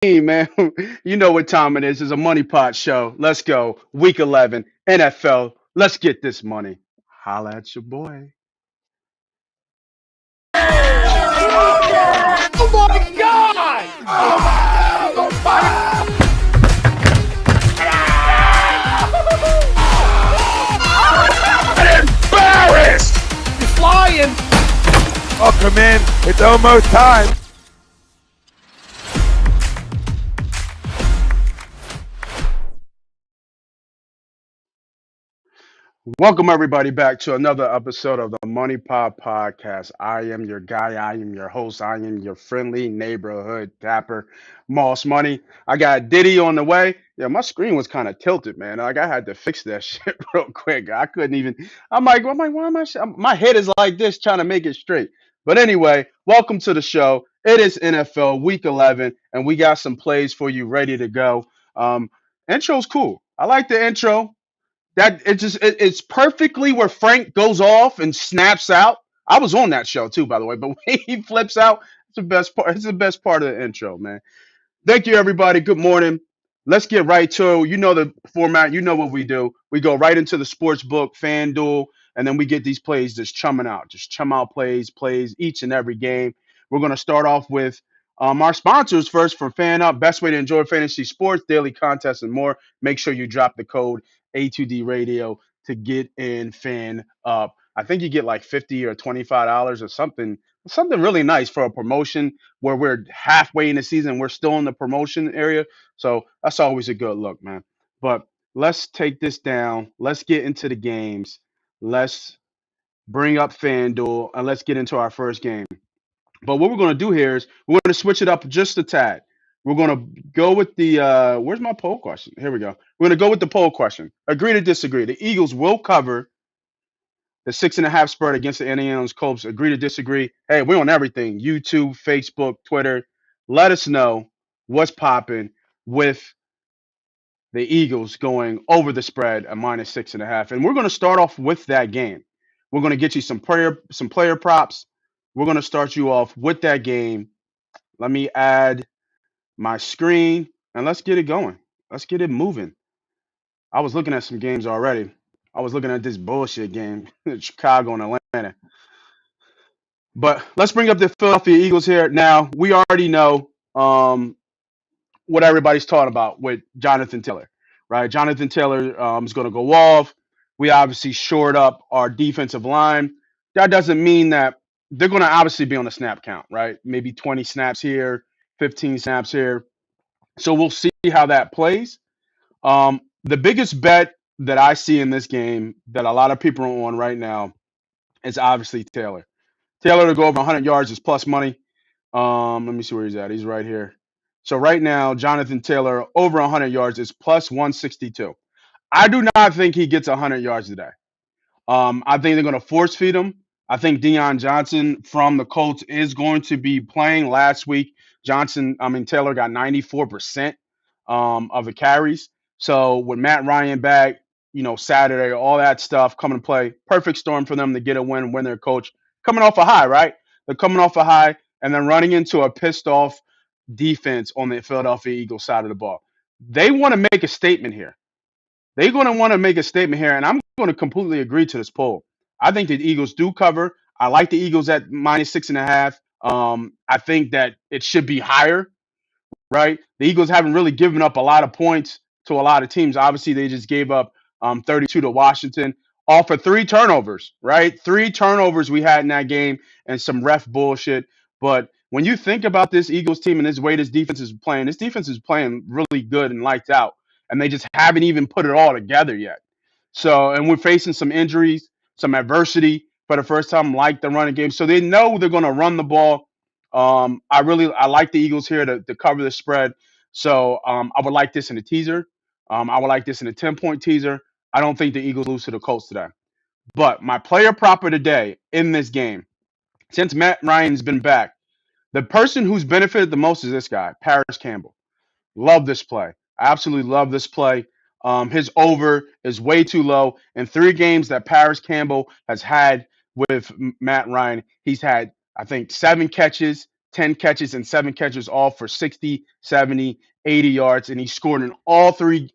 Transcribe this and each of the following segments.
man. You know what time it is. It's a money pot show. Let's go. Week 11, NFL. Let's get this money. Holla at your boy. Oh my God! Embarrassed! He's flying! Welcome in. It's almost time. Welcome, everybody, back to another episode of the Money Pot Podcast. I am your guy. I am your host. I am your friendly neighborhood tapper, Moss Money. I got Diddy on the way. Yeah, my screen was kind of tilted, man. Like, I had to fix that shit real quick. I couldn't even. I'm like, why am I? My head is like this, trying to make it straight. But anyway, welcome to the show. It is NFL Week 11, and we got some plays for you ready to go. Intro's cool. I like the intro. It's perfectly where Frank goes off and snaps out. I was on that show too, by the way, but when he flips out, it's the best part. It's the best part of the intro, man. Thank you, everybody. Good morning. Let's get right to you know the format. You know what we do. We go right into the sports book, FanDuel, and then we get these plays just chumming out, just chum out plays each and every game. We're gonna start off with our sponsors first for Fan Up. Best way to enjoy fantasy sports, daily contests, and more. Make sure you drop the code A2D Radio to get in Fan Up. I think you get like $50 or $25 or something really nice for a promotion where we're halfway in the season, we're still in the promotion area. So that's always a good look, man. But let's take this down. Let's get into the games. Let's bring up FanDuel and let's get into our first game. But what we're going to do here is we're going to switch it up just a tad. We're going to go with the where's my poll question? Here we go. We're going to go with the poll question. Agree to disagree. The Eagles will cover the 6.5 spread against the Indianapolis Colts. Agree to disagree. Hey, we're on everything: YouTube, Facebook, Twitter. Let us know what's popping with the Eagles going over the spread at -6.5. And we're going to start off with that game. We're going to get you some player props. We're going to start you off with that game. Let me add my screen and let's get it going. Let's get it moving. I was looking at some games already. I was looking at this bullshit game, Chicago and Atlanta. But let's bring up the Philadelphia Eagles here. Now, we already know what everybody's talking about with Johnathan Taylor, right? Johnathan Taylor is going to go off. We obviously shored up our defensive line. That doesn't mean that they're going to obviously be on the snap count, right? Maybe 20 snaps here, 15 snaps here. So we'll see how that plays. The biggest bet that I see in this game that a lot of people are on right now is obviously Taylor. Taylor to go over 100 yards is plus money. Let me see where he's at. He's right here. So right now, Johnathan Taylor over 100 yards is plus 162. I do not think he gets 100 yards today. I think they're going to force feed him. I think Deion Johnson from the Colts is going to be playing. Last week, Taylor got 94% of the carries. So with Matt Ryan back, Saturday, all that stuff coming to play, perfect storm for them to get a win their coach coming off a high, right? They're coming off a high and then running into a pissed off defense on the Philadelphia Eagles side of the ball. They want to make a statement here. They're going to want to make a statement here, and I'm going to completely agree to this poll. I think the Eagles do cover. I like the Eagles at -6.5. I think that it should be higher, right? The Eagles haven't really given up a lot of points to a lot of teams. Obviously, they just gave up 32 to Washington, all for 3 turnovers, right? 3 turnovers we had in that game and some ref bullshit. But when you think about this Eagles team and this way this defense is playing really good and lights out, and they just haven't even put it all together yet. So, and we're facing some injuries, some adversity for the first time, like the running game. So they know they're going to run the ball. I like the Eagles here to cover the spread. So I would like this in a teaser. I would like this in a 10-point teaser. I don't think the Eagles lose to the Colts today. But my player prop of the day in this game, since Matt Ryan's been back, the person who's benefited the most is this guy, Paris Campbell. Love this play. I absolutely love this play. His over is way too low. In 3 games that Paris Campbell has had with Matt Ryan, he's had, I think, 7 catches, 10 catches and 7 catches, all for 60, 70, 80 yards, and he scored in all three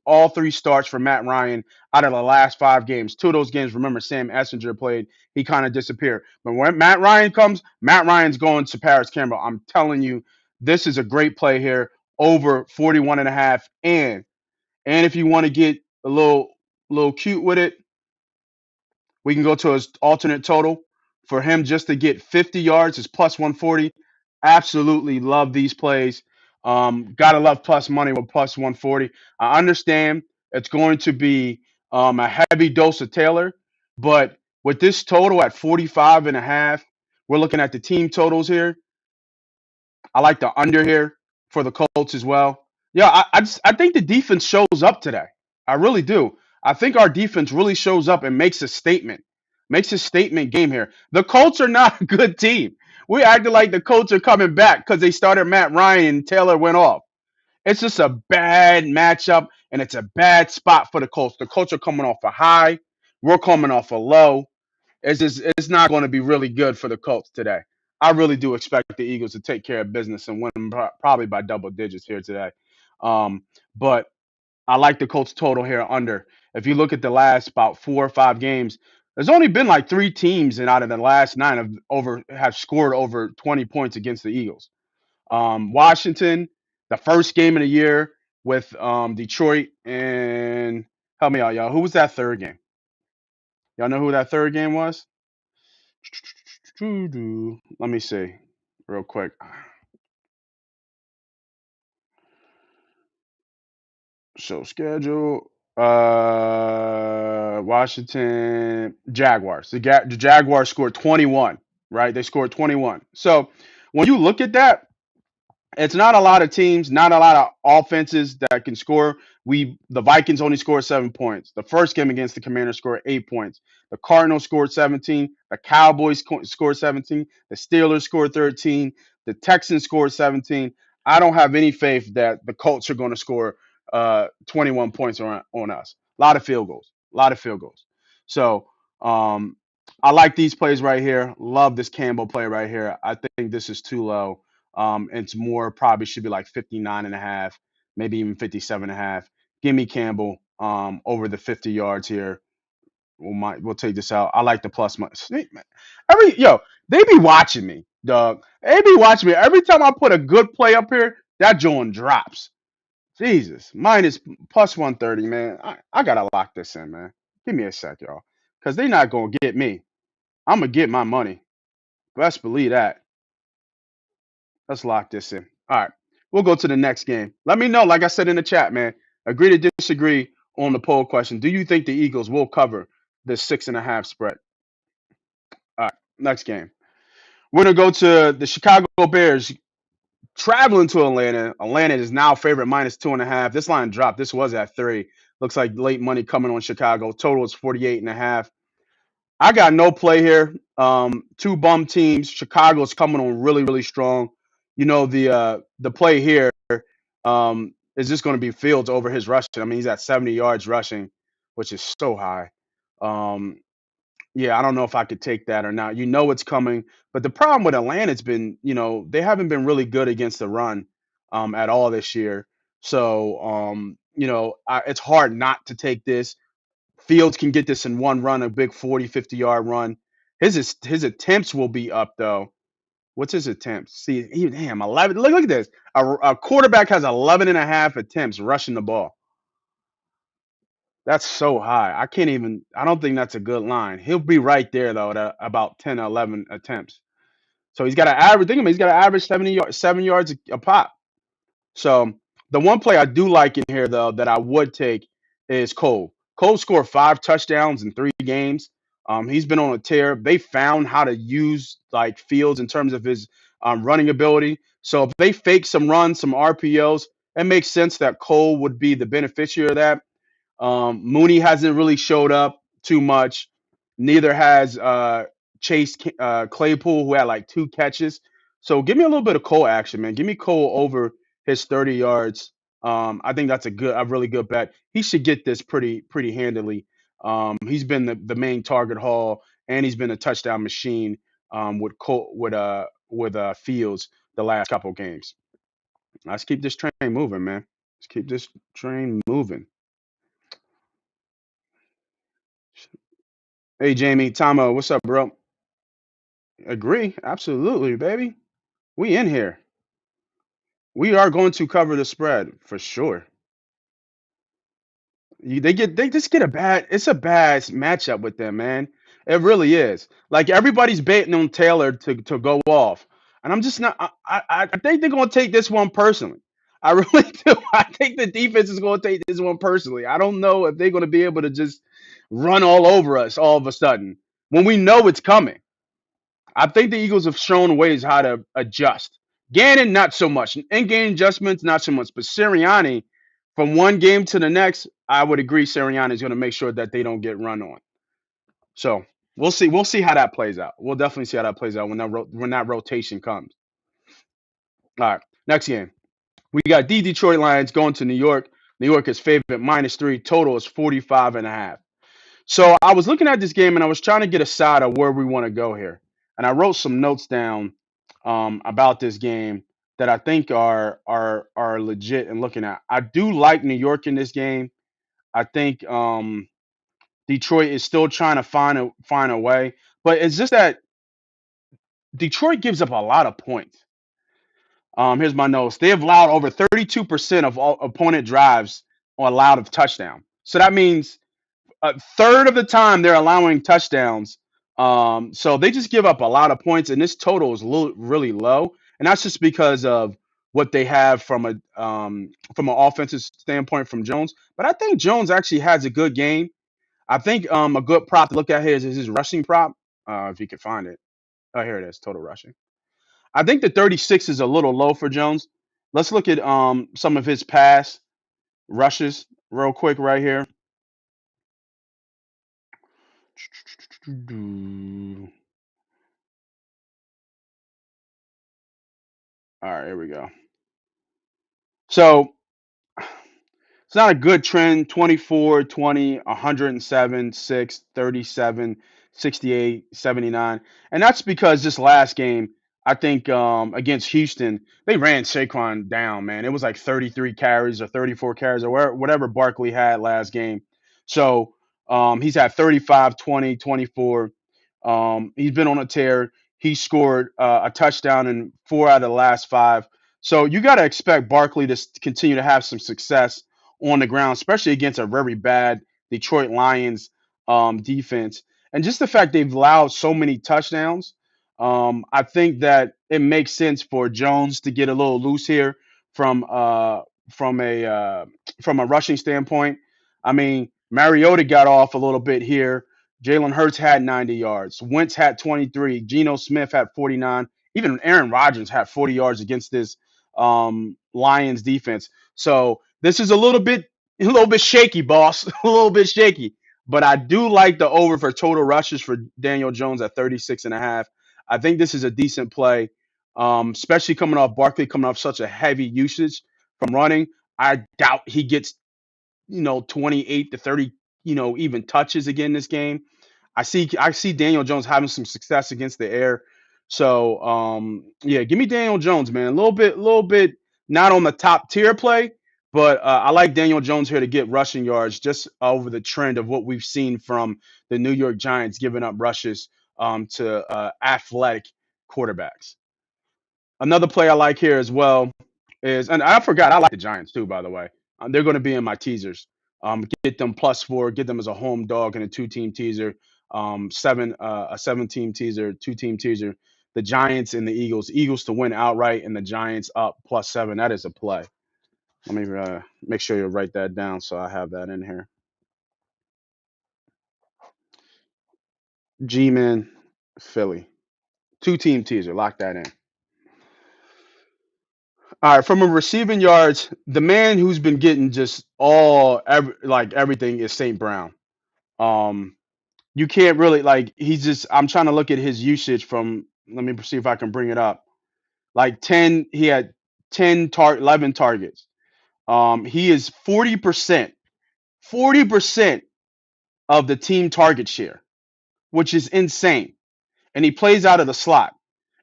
starts for Matt Ryan out of the last 5 games. 2 of those games, remember, Sam Essinger played. He kind of disappeared. But when Matt Ryan comes, Matt Ryan's going to Paris Campbell. I'm telling you, this is a great play here, over 41.5. And if you want to get a little cute with it, we can go to his alternate total. For him just to get 50 yards is plus 140. Absolutely love these plays. Gotta love plus money with plus 140. I understand it's going to be a heavy dose of Taylor, but with this total at 45.5, we're looking at the team totals here. I like the under here for the Colts as well. Yeah, I think the defense shows up today. I really do. I think our defense really shows up and makes a statement. Makes a statement game here. The Colts are not a good team. We acted like the Colts are coming back because they started Matt Ryan and Taylor went off. It's just a bad matchup and it's a bad spot for the Colts. The Colts are coming off a high. We're coming off a low. It's not going to be really good for the Colts today. I really do expect the Eagles to take care of business and win probably by double digits here today. But I like the Colts total here under. If you look at the last about 4 or 5 games, there's only been like 3 teams and out of the last 9 have scored over 20 points against the Eagles. Washington, the first game of the year with Detroit, and help me out, y'all. Who was that third game? Y'all know who that third game was? Let me see real quick. So schedule. Washington Jaguars. The Jaguars scored 21, right? They scored 21. So when you look at that, it's not a lot of teams, not a lot of offenses that can score. The Vikings only scored 7 points. The first game against the Commanders scored 8 points. The Cardinals scored 17. The Cowboys scored 17. The Steelers scored 13. The Texans scored 17. I don't have any faith that the Colts are going to score 21 points on us. A lot of field goals. A lot of field goals. So I like these plays right here. Love this Campbell play right here. I think this is too low. It's more probably should be like 59.5, maybe even 57.5. Give me Campbell over the 50 yards here. We'll take this out. I like the plus money. They be watching me, dog. They be watching me. Every time I put a good play up here, that joint drops. Jesus. Minus plus 130, man. I gotta lock this in, man. Give me a sec, y'all. Because they not gonna get me. I'm gonna get my money. Best believe that. Let's lock this in. All right. We'll go to the next game. Let me know, like I said in the chat, man. Agree to disagree on the poll question. Do you think the Eagles will cover the 6.5 spread? All right. Next game. We're going to go to the Chicago Bears traveling to Atlanta. Atlanta is now favorite minus 2.5. This line dropped. This was at 3. Looks like late money coming on Chicago. Total is 48.5. I got no play here. Two bum teams. Chicago's coming on really, really strong. You know, the play here is just going to be Fields over his rushing. I mean, he's at 70 yards rushing, which is so high. Um, yeah, I don't know if I could take that or not. You know it's coming. But the problem with Atlanta's been, they haven't been really good against the run at all this year. So, it's hard not to take this. Fields can get this in one run, a big 40, 50-yard run. His attempts will be up, though. What's his attempts? See, damn, 11. Look at this. A quarterback has 11.5 attempts rushing the ball. That's so high. I don't think that's a good line. He'll be right there, though, at about 10 or 11 attempts. So he's got an average, think of it, he's got an average 7 yards a pop. So the one play I do like in here, though, that I would take is Cole. Cole scored 5 touchdowns in 3 games. He's been on a tear. They found how to use like Fields in terms of his running ability. So if they fake some runs, some RPOs, it makes sense that Cole would be the beneficiary of that. Mooney hasn't really showed up too much. Neither has Chase Claypool, who had like 2 catches. So give me a little bit of Cole action, man. Give me Cole over his 30 yards. I think that's a really good bet. He should get this pretty handily. He's been the main target haul, and he's been a touchdown machine with Fields. the last couple games. Let's keep this train moving, man. Let's keep this train moving. Hey, Jamie, Tomo, what's up, bro? Agree, absolutely, baby. We in here. We are going to cover the spread for sure. They just get a bad. It's a bad matchup with them, man. It really is. Like everybody's betting on Taylor to go off, and I'm just not. I think they're going to take this one personally. I really do. I think the defense is going to take this one personally. I don't know if they're going to be able to just run all over us all of a sudden when we know it's coming. I think the Eagles have shown ways how to adjust. Gannon, not so much. In-game adjustments, not so much. But Sirianni, from one game to the next, I would agree Sirianni is going to make sure that they don't get run on. So we'll see. We'll see how that plays out. We'll definitely see how that plays out when that rotation comes. All right, next game. We got the Detroit Lions going to New York. New York is favored -3. Total is 45.5. So I was looking at this game and I was trying to get a side of where we want to go here. And I wrote some notes down about this game that I think are legit and looking at. I do like New York in this game. I think Detroit is still trying to find a way, but it's just that Detroit gives up a lot of points. Here's my notes. They have allowed over 32% of all opponent drives are allowed of touchdown. So that means a third of the time they're allowing touchdowns. So they just give up a lot of points, and this total is really low, and that's just because of what they have from an offensive standpoint from Jones. But I think Jones actually has a good game. I think a good prop to look at here is his rushing prop, if you can find it. Oh, here it is, total rushing. I think the 36 is a little low for Jones. Let's look at some of his pass rushes real quick right here. All right, here we go. So it's not a good trend. 24, 20, 107, 6, 37, 68, 79. And that's because this last game, I think against Houston, they ran Saquon down, man. It was like 33 carries or 34 carries or whatever Barkley had last game. So he's had 35, 20, 24. He's been on a tear. He scored a touchdown in 4 out of the last 5. So you got to expect Barkley to continue to have some success on the ground, especially against a very bad Detroit Lions defense. And just the fact they've allowed so many touchdowns, I think that it makes sense for Jones to get a little loose here from uh, from a uh, from a rushing standpoint. I mean, Mariota got off a little bit here. Jalen Hurts had 90 yards. Wentz had 23. Geno Smith had 49. Even Aaron Rodgers had 40 yards against this Lions defense. So this is a little bit shaky, boss. A little bit shaky. But I do like the over for total rushes for Daniel Jones at 36.5. I think this is a decent play, especially coming off Barkley coming off such a heavy usage from running. I doubt he gets 28 to 30, even touches again this game. I see Daniel Jones having some success against the air. So yeah, give me Daniel Jones, man. A little bit not on the top tier play, but I like Daniel Jones here to get rushing yards just over the trend of what we've seen from the New York Giants giving up rushes to athletic quarterbacks. Another play I like here as well is, and I forgot, I like the Giants too, by the way. They're going to be in my teasers. Get them +4, get them as a home dog in a 2-team teaser, a 7-team teaser, 2-team teaser. The Giants and the Eagles. Eagles to win outright and the Giants up +7. That is a play. Let me make sure you write that down so I have that in here. G-Man, Philly. 2-team teaser. Lock that in. All right, from a receiving yards, the man who's been getting just like everything is St. Brown. Um, you can't really like he's just I'm trying to look at his usage from let me see if I can bring it up. Like 10, he had 11 targets. He is 40% of the team target share, which is insane. And he plays out of the slot.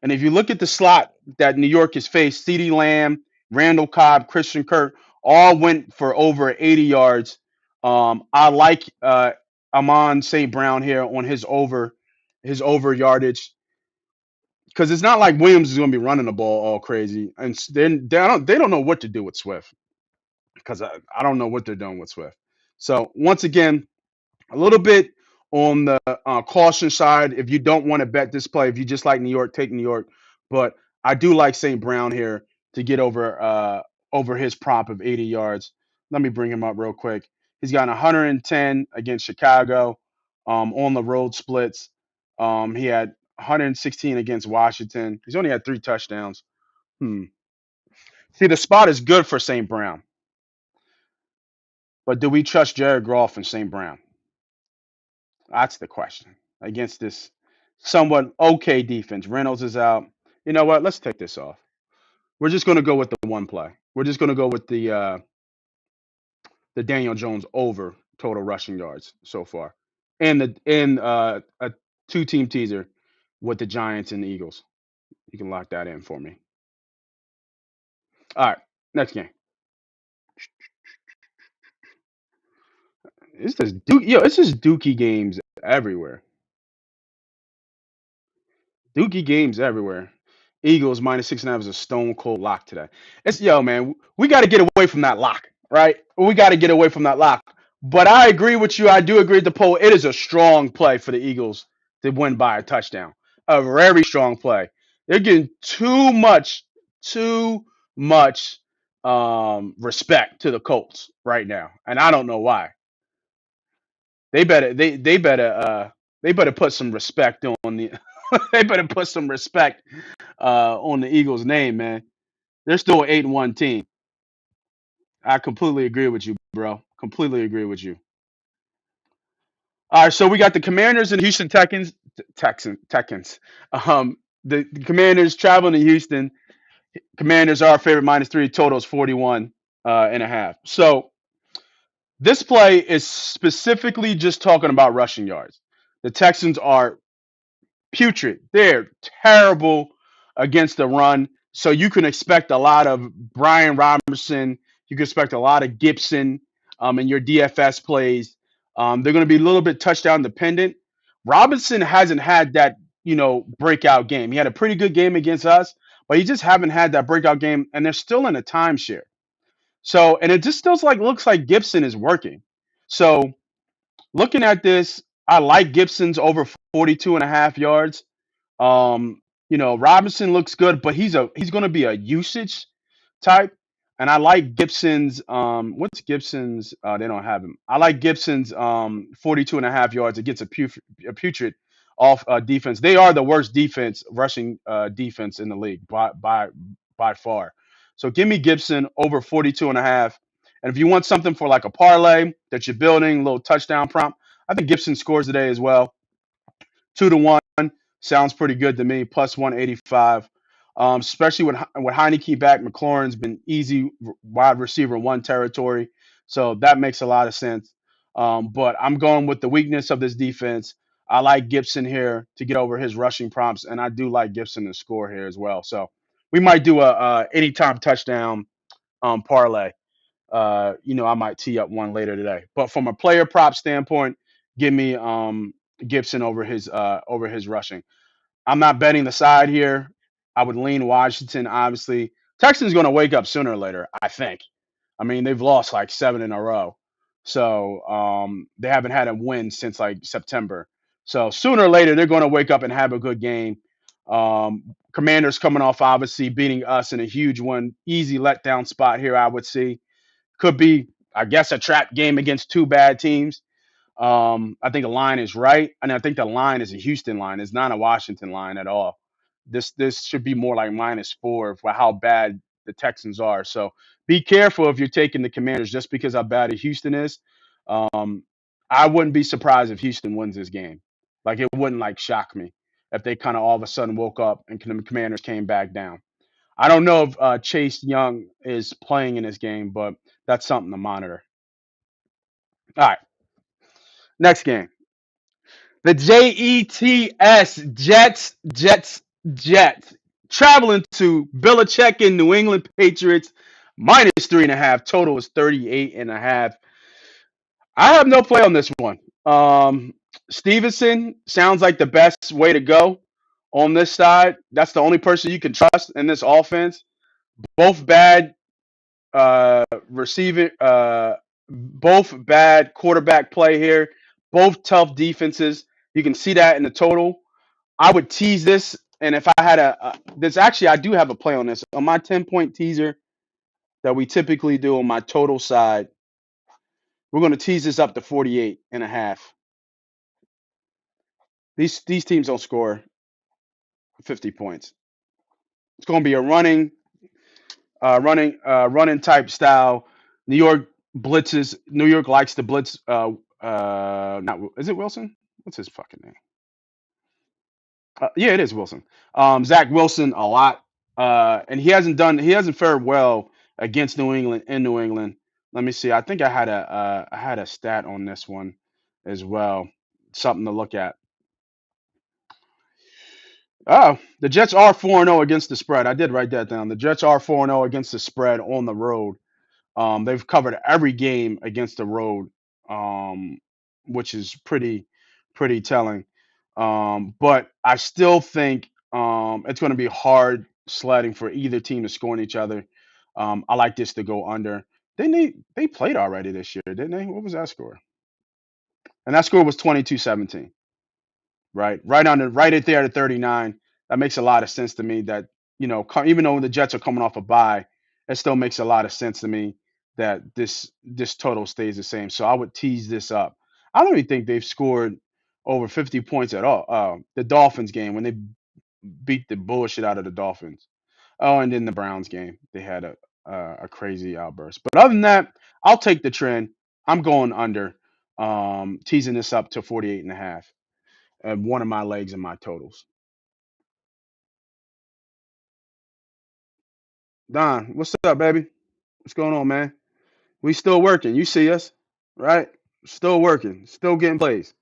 And if you look at the slot that New York has faced, CeeDee Lamb, Randall Cobb, Christian Kirk, all went for over 80 yards. I like Amon St. Brown here on his over yardage because it's not like Williams is going to be running the ball all crazy, and then they don't know what to do with Swift because I don't know what they're doing with Swift. So once again, a little bit on the caution side. If you don't want to bet this play, if you just like New York, take New York. But I do like St. Brown here to get over his prop of 80 yards. Let me bring him up real quick. He's got 110 against Chicago on the road splits. He had 116 against Washington. He's only had 3 touchdowns. See, the spot is good for St. Brown, but do we trust Jared Goff and St. Brown? That's the question against this somewhat okay defense. Reynolds is out. You know what? Let's take this off. We're just going to go with the one play. We're just going to go with the Daniel Jones over total rushing yards so far, and a 2-team teaser with the Giants and the Eagles. You can lock that in for me. All right, next game. It's just Dookie games everywhere. Dookie games everywhere. Eagles -6.5 is a stone cold lock today. It's man, we got to get away from that lock, right? We got to get away from that lock. But I agree with you. I do agree with the poll. It is a strong play for the Eagles to win by a touchdown. A very strong play. They're getting too much respect to the Colts right now, and I don't know why. They better put some respect on the they better put some respect on the Eagles' name, man. They're still an 8-1 team. I completely agree with you, bro. Completely agree with you. All right, so we got the Commanders and Houston Texans. The Commanders traveling to Houston. Commanders are favorite -3. Total is 41 and a half. So this play is specifically just talking about rushing yards. The Texans are putrid. They're terrible against the run. So you can expect a lot of Brian Robinson. You can expect a lot of Gibson in your DFS plays. They're going to be a little bit touchdown dependent. Robinson hasn't had that, breakout game. He had a pretty good game against us, but he just haven't had that breakout game, and they're still in a timeshare. So, and it just still looks like Gibson is working. So, looking at this, I like Gibson's over 42 and a half yards. Robinson looks good, but he's going to be a usage type, and I like Gibson's. What's Gibson's? They don't have him. I like Gibson's 42 and a half yards against a putrid off defense. They are the worst defense rushing defense in the league by far. So give me Gibson over 42 and a half. And if you want something for like a parlay that you're building, a little touchdown prompt, I think Gibson scores today as well. 2-1 sounds pretty good to me. Plus 185, especially with Heineke back. McLaurin's been easy wide receiver one territory, so that makes a lot of sense. But I'm going with the weakness of this defense. I like Gibson here to get over his rushing prompts, and I do like Gibson to score here as well. So we might do a anytime touchdown parlay. I might tee up one later today. But from a player prop standpoint, give me Gibson over his rushing. I'm not betting the side here. I would lean Washington, obviously. Texans going to wake up sooner or later, I think. I mean, they've lost like 7 in a row. So they haven't had a win since like September. So sooner or later, they're going to wake up and have a good game. Commanders coming off, obviously, beating us in a huge one. Easy letdown spot here, I would see. Could be, I guess, a trap game against two bad teams. I think the line is right, and I think the line is a Houston line. It's not a Washington line at all. This should be more like -4 for how bad the Texans are. So be careful if you're taking the Commanders just because how bad Houston is. Um, I wouldn't be surprised if Houston wins this game. Like it wouldn't shock me if they kind of all of a sudden woke up and the Commanders came back down. I don't know if Chase Young is playing in this game, but that's something to monitor. All right, next game. The Jets, Jets, Jets, Jets. Traveling to Belichick and New England Patriots, minus 3.5. Total is 38.5. I have no play on this one. Stevenson sounds like the best way to go on this side. That's the only person you can trust in this offense. Both bad receiving, both bad quarterback play here. Both tough defenses. You can see that in the total. I would tease this, and if I had this actually, I do have a play on this on my 10-point teaser that we typically do on my total side. We're going to tease this up to 48.5. These teams don't score 50 points. It's going to be a running type style. New York blitzes. New York likes to blitz. Not is it Wilson? What's his fucking name? Yeah, it is Wilson. Zach Wilson a lot, and he hasn't fared well against New England in New England. Let me see. I think I had a stat on this one as well. Something to look at. Oh, the Jets are 4-0 against the spread. I did write that down. The Jets are 4-0 against the spread on the road. They've covered every game against the road, um, which is pretty telling. But I still think it's going to be hard sledding for either team to score on each other. I like this to go under. They played already this year, didn't they? What was that score? And that score was 22-17. Right at there at 39. That makes a lot of sense to me. That even though the Jets are coming off a bye, it still makes a lot of sense to me that this total stays the same. So I would tease this up. I don't even think they've scored over 50 points at all. The Dolphins game when they beat the bullshit out of the Dolphins. Oh, and then the Browns game, they had a crazy outburst. But other than that, I'll take the trend. I'm going under, teasing this up to 48.5. One of my legs in my totals. Don, what's up, baby? What's going on, man? We still working. You see us, right? Still working. Still getting plays.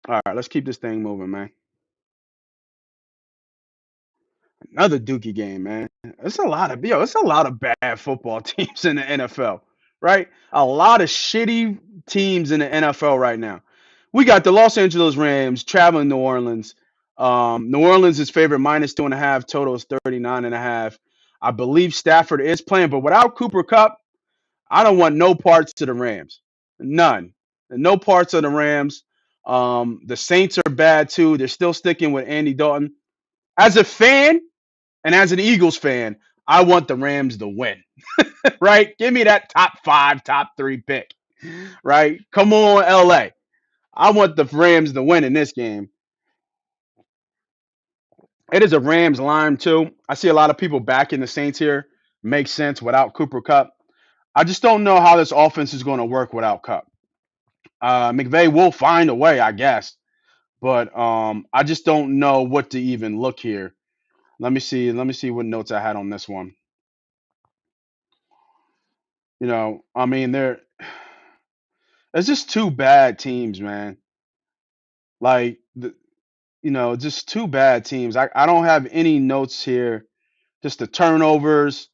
All right, let's keep this thing moving, man. Another Dookie game, man. It's a lot of bad football teams in the NFL, right? A lot of shitty teams in the NFL right now. We got the Los Angeles Rams traveling New Orleans. New Orleans is favorite minus 2.5. Total is 39.5. I believe Stafford is playing, but without Cooper Cup, I don't want no parts to the Rams. None. No parts of the Rams. The Saints are bad too. They're still sticking with Andy Dalton. As a fan, and as an Eagles fan, I want the Rams to win, right? Give me that top 5, top 3 pick, right? Come on, LA. I want the Rams to win in this game. It is a Rams line, too. I see a lot of people backing the Saints here. Makes sense without Cooper Cup. I just don't know how this offense is going to work without Cup. McVay will find a way, I guess, but I just don't know what to even look here. Let me see. Let me see what notes I had on this one. I mean, it's just two bad teams, man. Like, just two bad teams. I don't have any notes here. Just the turnovers,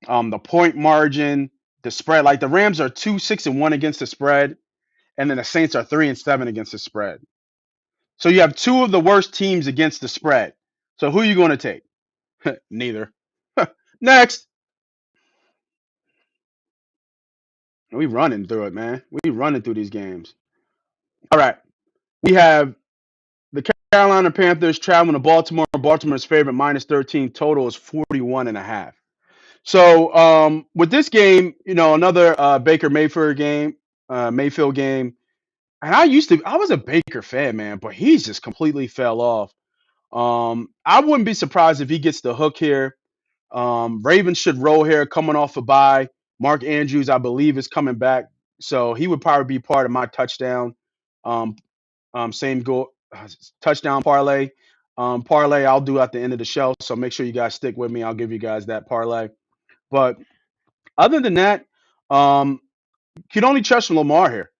the point margin, the spread. Like the Rams are 2-6-1 against the spread, and then the Saints are 3-7 against the spread. So you have two of the worst teams against the spread. So who are you going to take? Neither. Next. We running through it, man. We running through these games. All right. We have the Carolina Panthers traveling to Baltimore. Baltimore's favorite minus 13. Total is 41.5. So with this game, another Baker Mayfield game. And I was a Baker fan, man, but he's just completely fell off. I wouldn't be surprised if he gets the hook here. Ravens should roll here coming off a bye. Mark Andrews, I believe, is coming back. So he would probably be part of my touchdown. Um, same goal, touchdown parlay. Parlay I'll do at the end of the show. So make sure you guys stick with me. I'll give you guys that parlay. But other than that, you can only trust Lamar here.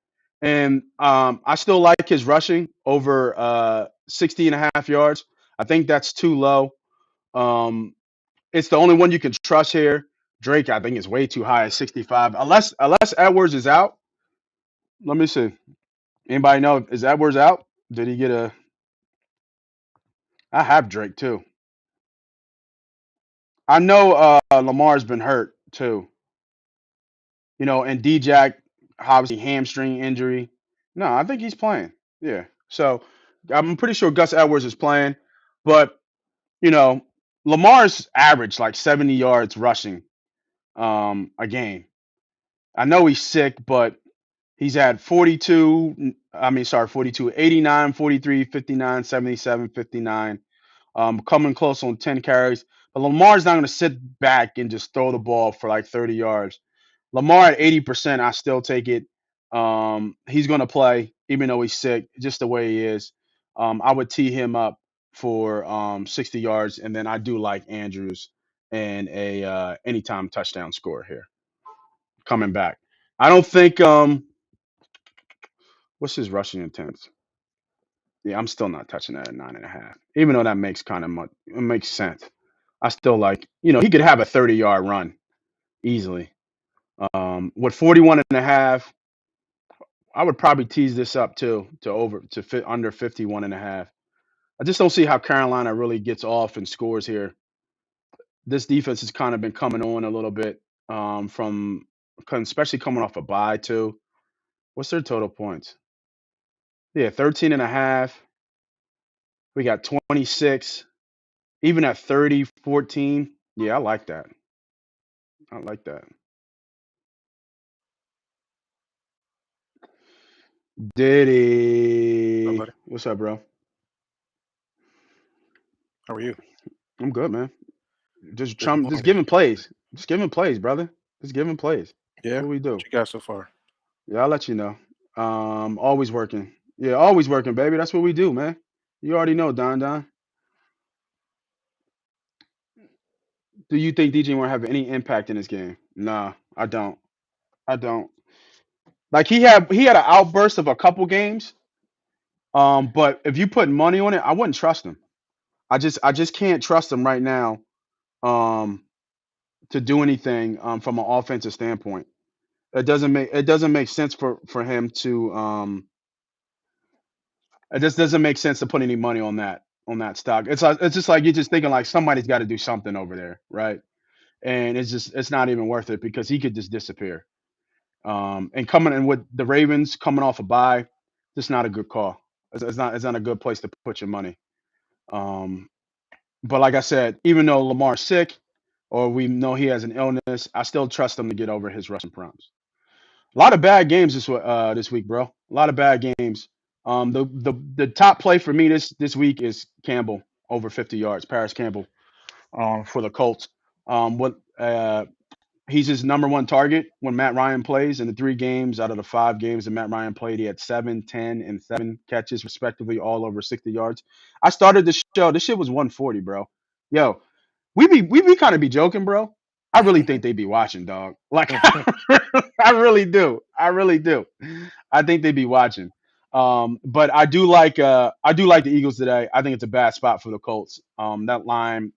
And I still like his rushing over 60 and a half yards. I think that's too low. Um, it's the only one you can trust here. Drake, I think, is way too high at 65. Unless Edwards is out. Let me see. Anybody know, is Edwards out? Did he get a? I have Drake too. I know Lamar's been hurt too. And D-Jack, obviously hamstring injury. No, I think he's playing. Yeah. So I'm pretty sure Gus Edwards is playing, but you know, Lamar's averaged like 70 yards rushing a game. I know he's sick, but he's had 42, I mean, sorry, 42, 89, 43, 59, 77, 59, coming close on 10 carries. But Lamar's not going to sit back and just throw the ball for like 30 yards. Lamar at 80%, I still take it. He's going to play, even though he's sick, just the way he is. I would tee him up for 60 yards, and then I do like Andrews and a anytime touchdown score here coming back. I don't think what's his rushing intent? Yeah, I'm still not touching that at 9.5, even though that makes kind of much. It makes sense. I still like, he could have a 30-yard run easily. With 41 and a half, I would probably tease this up too to over to fit under 51 and a half. I just don't see how Carolina really gets off and scores here. This defense has kind of been coming on a little bit especially coming off a bye too. What's their total points? Yeah, 13 and a half. We got 26. Even at 30, 14. Yeah, I like that. I like that. Hello, Diddy. buddy. What's up, bro? How are you? I'm good, man. Busy Just morning. giving plays. Just giving plays, brother. Just giving plays. That's Yeah. what we What do. you got so far? Yeah, I'll let you know. Always working. Yeah, always working, baby. That's what we do, man. You already know, Don Don. Do you think DJ won't have any impact in this game? Nah, I don't. I don't. Like he had an outburst of a couple games. But if you put money on it, I wouldn't trust him. I just can't trust him right now. Um, to do anything from an offensive standpoint. It doesn't make sense for him to it just doesn't make sense to put any money on that stock. It's just like you're just thinking like somebody's got to do something over there, right? And it's not even worth it because he could just disappear. And coming in with the Ravens coming off a bye, just not a good call. It's not a good place to put your money. Um, but like I said, even though Lamar's sick or we know he has an illness, I still trust him to get over his rushing problems. A lot of bad games this week, bro. A lot of bad games. The top play for me this week is Campbell over 50 yards. Paris Campbell for the Colts. What He's his number one target when Matt Ryan plays. In the 3 games out of the 5 games that Matt Ryan played, he had 7, 10, and 7 catches respectively, all over 60 yards. I started the show. This shit was 140, bro. Yo, we be kind of be joking, bro. I really think they be watching, dog. Like I really do. I really do. I think they be watching. But I do like the Eagles today. I think it's a bad spot for the Colts. That line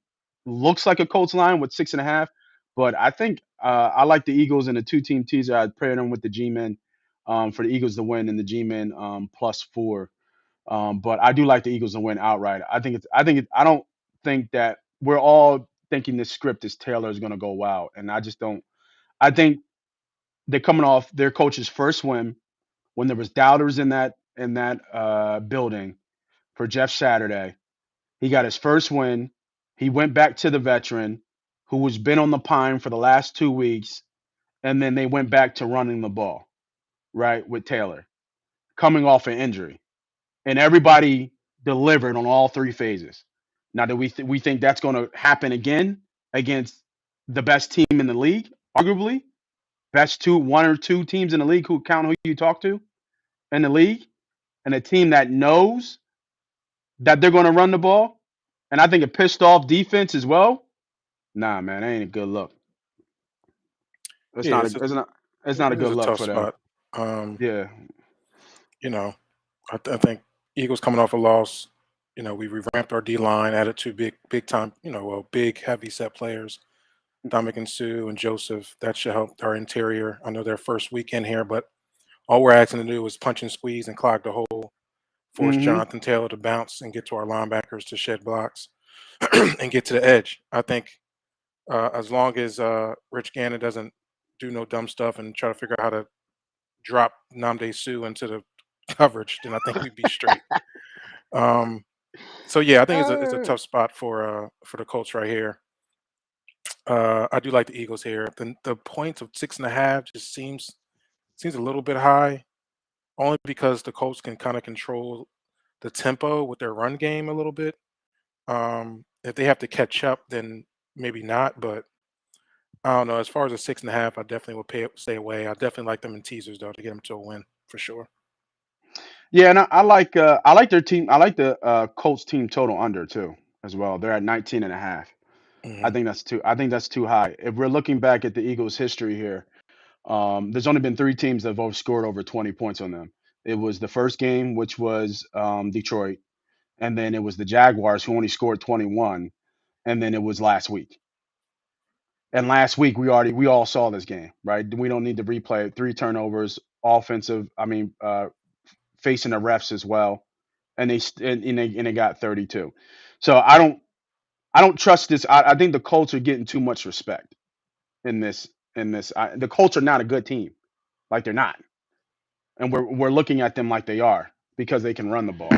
looks like a Colts line with 6.5, but I think I like the Eagles in a two-team teaser. I'd pair them with the G-men for the Eagles to win and the G-men +4. But I do like the Eagles to win outright. I don't think that we're all thinking this script is Taylor is going to go wild, and I just don't. I think they're coming off their coach's first win when there was doubters in that building for Jeff Saturday. He got his first win. He went back to the veteran who has been on the pine for the last 2 weeks, and then they went back to running the ball, right, with Taylor coming off an injury. And everybody delivered on all 3 phases. Now, do we think that's going to happen again against the best team in the league, arguably best one or two teams in the league who count who you talk to in the league, and a team that knows that they're going to run the ball, and I think a pissed off defense as well. Nah, man, that ain't a good look. It's Yeah, not a it's a it's not it's it not a is good a look tough for them. spot. Um, Yeah, you know, I think Eagles coming off a loss. We revamped our D line, added two big time, big heavy set players, Dominic Sue and Joseph. That should help our interior. I know their first weekend here, but all we're asking to do is punch and squeeze and clog the hole, force Hmm. Johnathan Taylor to bounce and get to our linebackers to shed blocks and get to the edge. I think as long as Rich Gannon doesn't do no dumb stuff and try to figure out how to drop Namde Sue into the coverage, then I think we'd be straight. Um, so yeah, I think it's a Uh, tough spot for the Colts right here. I do like the Eagles here. The points of 6.5 just seems a little bit high, only because the Colts can kind of control the tempo with their run game a little bit. If they have to catch up, then maybe not. But I don't know. As far as a 6.5, I definitely would stay away. I definitely like them in teasers though to get them to a win for sure. yeah, and I like their team. I like the Colts team total under too as well. They're at 19 and a half. Hmm. I think that's too high. If we're looking back at the Eagles' history here, there's only been three teams that have scored over 20 points on them. It was the first game, which was Detroit, and then it was the Jaguars who only scored 21, and then it was last week. And last week we all saw this game, right? We don't need to replay it. Three turnovers, offensive. I mean, facing the refs as well, and they got 32. So I don't trust this. I think the Colts are getting too much respect in this. The Colts are not a good team, like they're not, and we're looking at them like they are because they can run the ball,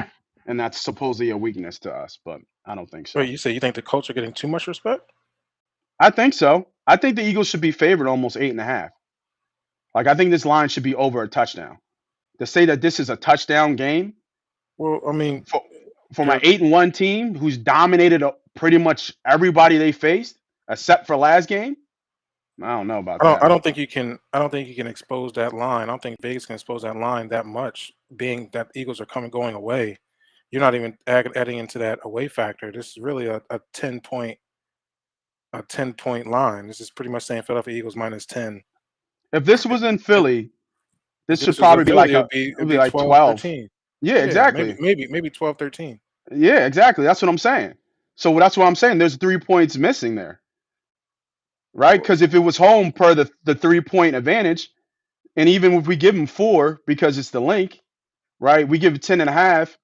and that's supposedly a weakness to us, but I don't think Wait, so. you say you think the Colts are getting too much respect? I think so. I think the Eagles should be favored almost 8.5. Like I think this line should be over a touchdown. To say that this is a touchdown game Well, I mean, for my they're 8-1 team who's dominated pretty much everybody they faced except for last game, I don't know about I that. don't think you can. I don't think you can expose that line. I don't think Vegas can expose that line that much. Being that Eagles are coming going away, you're not even adding into that away factor. This is really a 10 point line. This is pretty much saying Philadelphia Eagles -10. If this was in If Philly, if this this should was a probably be Philly, like it it'd would be be like 12, 12. 13. Yeah, Yeah, maybe exactly. maybe 12, 13. Yeah, exactly. That's what I'm saying. So that's what I'm saying. There's 3 points missing there, right? Well, Because if it was home per the 3 point advantage, and even if we give them four because it's the link, right? We give it 10 and a half.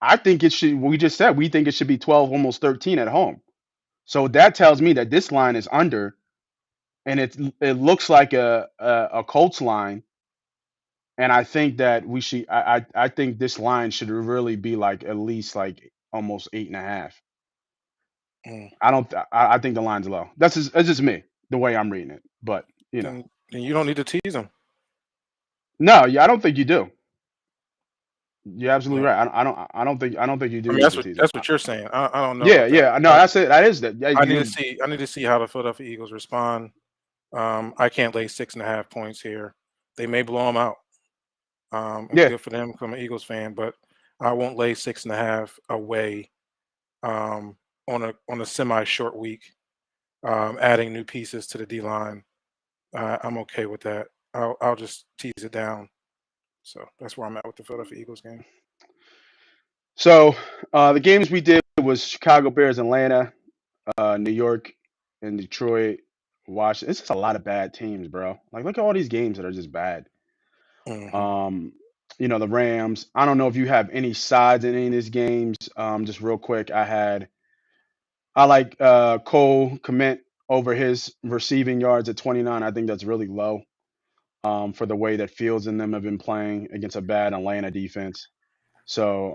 I think it should. We just said we think it should be 12, almost 13 at home. So that tells me that this line is under, and it looks like a Colts line. And I think that we should. I think this line should really be like at least like almost 8.5. mm, I don't. I think the line's low. That's just me, the way I'm reading it. But then you don't need to tease them. no, yeah, I don't think you do. You're absolutely Yeah. right. I don't think you I do mean, need to tease them. that's what you're saying. I don't know Yeah, about that. yeah. No, that's it. That is that. Yeah, you. I need to see how the Philadelphia Eagles respond. I can't lay 6.5 points here. They may blow them out. And Yeah. good for them. 'Cause I'm an Eagles fan, but I won't lay 6.5 away on a semi short week. Adding new pieces to the D line, I'm okay with that. I'll just tease it down. So that's where I'm at with the Philadelphia Eagles game. So the games we did was Chicago Bears, Atlanta, New York, and Detroit, Washington. It's just a lot of bad teams, bro. Like look at all these games that are just bad. Hmm. Um, the Rams. I don't know if you have any sides in any of these games. Just real quick, I like Cole Komet over his receiving yards at 29. I think that's really low for the way that Fields and them have been playing against a bad Atlanta defense. So,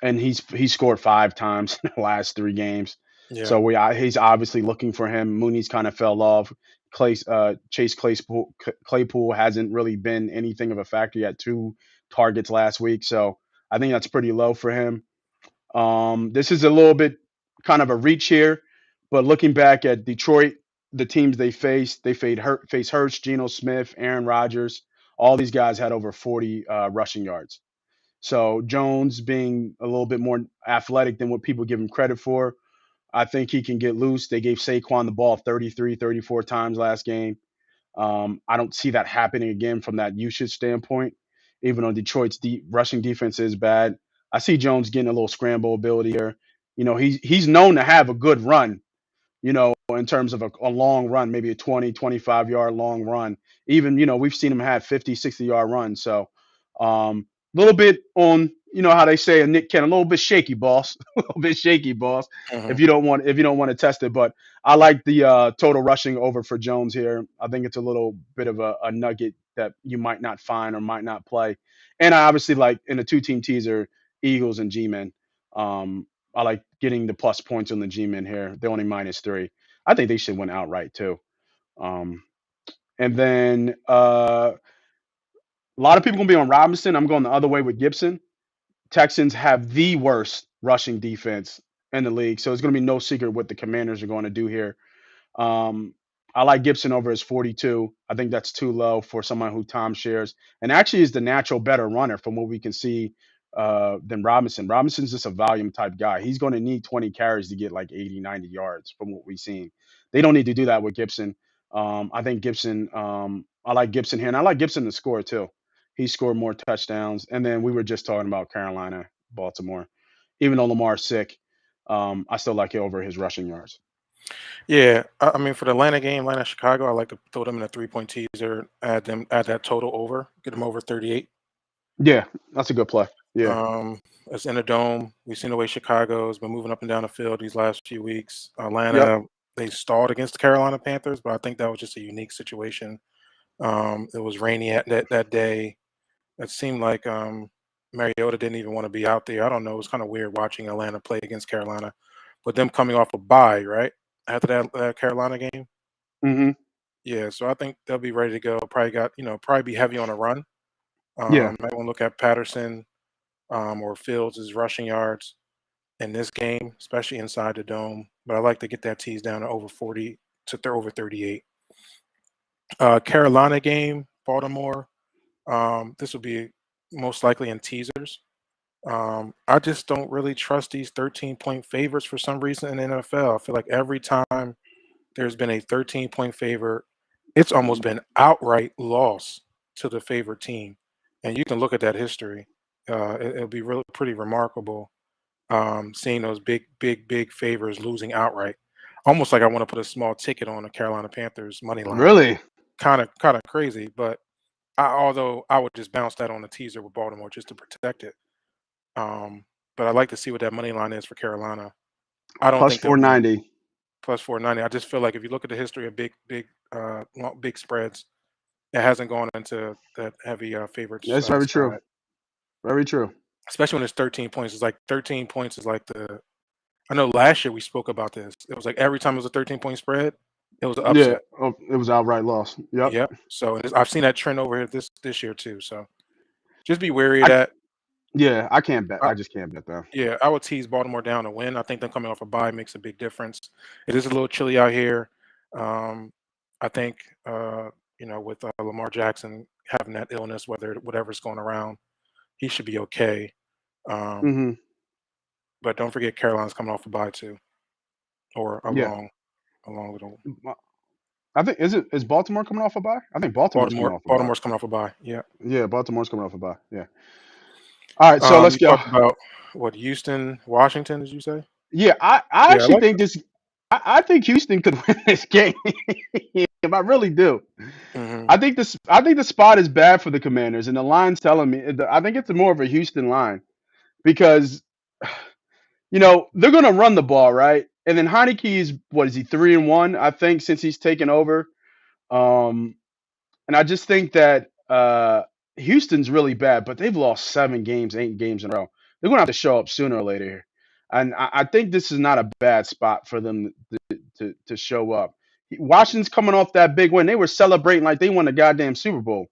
and he scored 5 times in the last 3 games. Yeah. So he's obviously looking for him. Mooney's kind of fell off. Chase Claypool hasn't really been anything of a factor. He had 2 targets last week, so I think that's pretty low for him. This is a little bit kind of a reach here, but looking back at Detroit, the teams they face Hurts, Geno Smith, Aaron Rodgers. All these guys had over 40 rushing yards. So Jones being a little bit more athletic than what people give him credit for, I think he can get loose. They gave Saquon the ball 33, 34 times last game. I don't see that happening again from that usage standpoint. even though Detroit's rushing defense is bad. I see Jones getting a little scramble ability here. He's known to have a good run, in terms of a long run, maybe a 20, 25-yard long run. Even, we've seen him have 50, 60-yard runs. So a little bit on, how they say a Nick Cannon, a little bit shaky, boss. A little bit shaky, boss, Hmm. if you don't want to test it. But I like the total rushing over for Jones here. I think it's a little bit of a nugget that you might not find or might not play. And I obviously like in a two-team teaser, Eagles and G-Men. Um, I like getting the plus points on the G-Men here. They're only -3. I think they should win outright too. Um, and then a lot of people gonna be on Robinson. I'm going the other way with Gibson. Texans have the worst rushing defense in the league, so it's gonna be no secret what the Commanders are going to do here. Um, I like Gibson over his 42. I think that's too low for someone who Tom shares, and actually is the natural better runner from what we can see than Robinson. Robinson's just a volume type guy. He's going to need 20 carries to get like 80, 90 yards from what we've seen. They don't need to do that with Gibson. I think Gibson. I like Gibson here, and I like Gibson to score too. He scored more touchdowns, and then we were just talking about Carolina, Baltimore. Even though Lamar's sick, I still like it over his rushing yards. Yeah, I mean for the Atlanta game, Atlanta Chicago, I like to throw them in a 3 point teaser, add that total over, get them over 38. Yeah, that's a good play. Yeah. Um, it's in a dome. We've seen the way Chicago's been moving up and down the field these last few weeks. Yep. Atlanta, they stalled against the Carolina Panthers, but I think that was just a unique situation. It was rainy at that day. It seemed like Mariota didn't even want to be out there. I don't know. It was kind of weird watching Atlanta play against Carolina, but them coming off a bye, right? After that Carolina game. Hmm. Yeah, so I think they'll be ready to go. Probably be heavy on a run. Yeah. Might want to look at Patterson or Fields' rushing yards in this game, especially inside the dome. But I like to get that tease down to over 40 to over 38. Carolina game, Baltimore. This will be most likely in teasers. I just don't really trust these 13-point favorites for some reason in the NFL. I feel like every time there's been a 13-point favorite, it's almost been outright loss to the favorite team. And you can look at that history. It'll be really pretty remarkable seeing those big, big, big favors losing outright. Almost like I want to put a small ticket on the Carolina Panthers money line. Really? Kind of crazy, but although I would just bounce that on the teaser with Baltimore just to protect it. But I'd like to see what that money line is for Carolina. I don't Plus think they'll win 490. plus 490. I just feel like if you look at the history of big spreads, it hasn't gone into that heavy favorites That's very true. side. Very true. Especially when it's 13 points. It's like 13 points is like the. I know last year we spoke about this. It was like every time it was a 13-point spread, it was an Yeah. upset. Oh, it was outright loss. Yep. Yep. So I've seen that trend over here this year too. So just be wary of I that. yeah, I can't bet. I, I just can't bet that. yeah, I would tease Baltimore down to win. I think them coming off a bye makes a big difference. It is a little chilly out here. Um, I think with Lamar Jackson having that illness, whatever's going around, he should be okay. Um, Hmm. but don't forget Carolina's coming off a bye too, or Yeah. along with I think is Baltimore coming off a bye? I think Baltimore's coming Baltimore. off a bye. Baltimore's coming off a bye. Yeah. Yeah, Baltimore's coming off a bye. Yeah. All right, so let's You go. talked about what Houston, Washington? Did you say? Yeah, I Yeah, I actually like. think this. I think Houston could win this game. I really do. Hmm. I think the spot is bad for the Commanders, and the line's telling me. I think it's more of a Houston line because they're going to run the ball, right? And then Heineke is what is he 3-1? I think since he's taken over. Um, and I just think that Houston's really bad, but they've lost 7 games, 8 games in a row. They're going to have to show up sooner or later here. And I think this is not a bad spot for them to show up. Washington's coming off that big win. They were celebrating like they won the goddamn Super Bowl.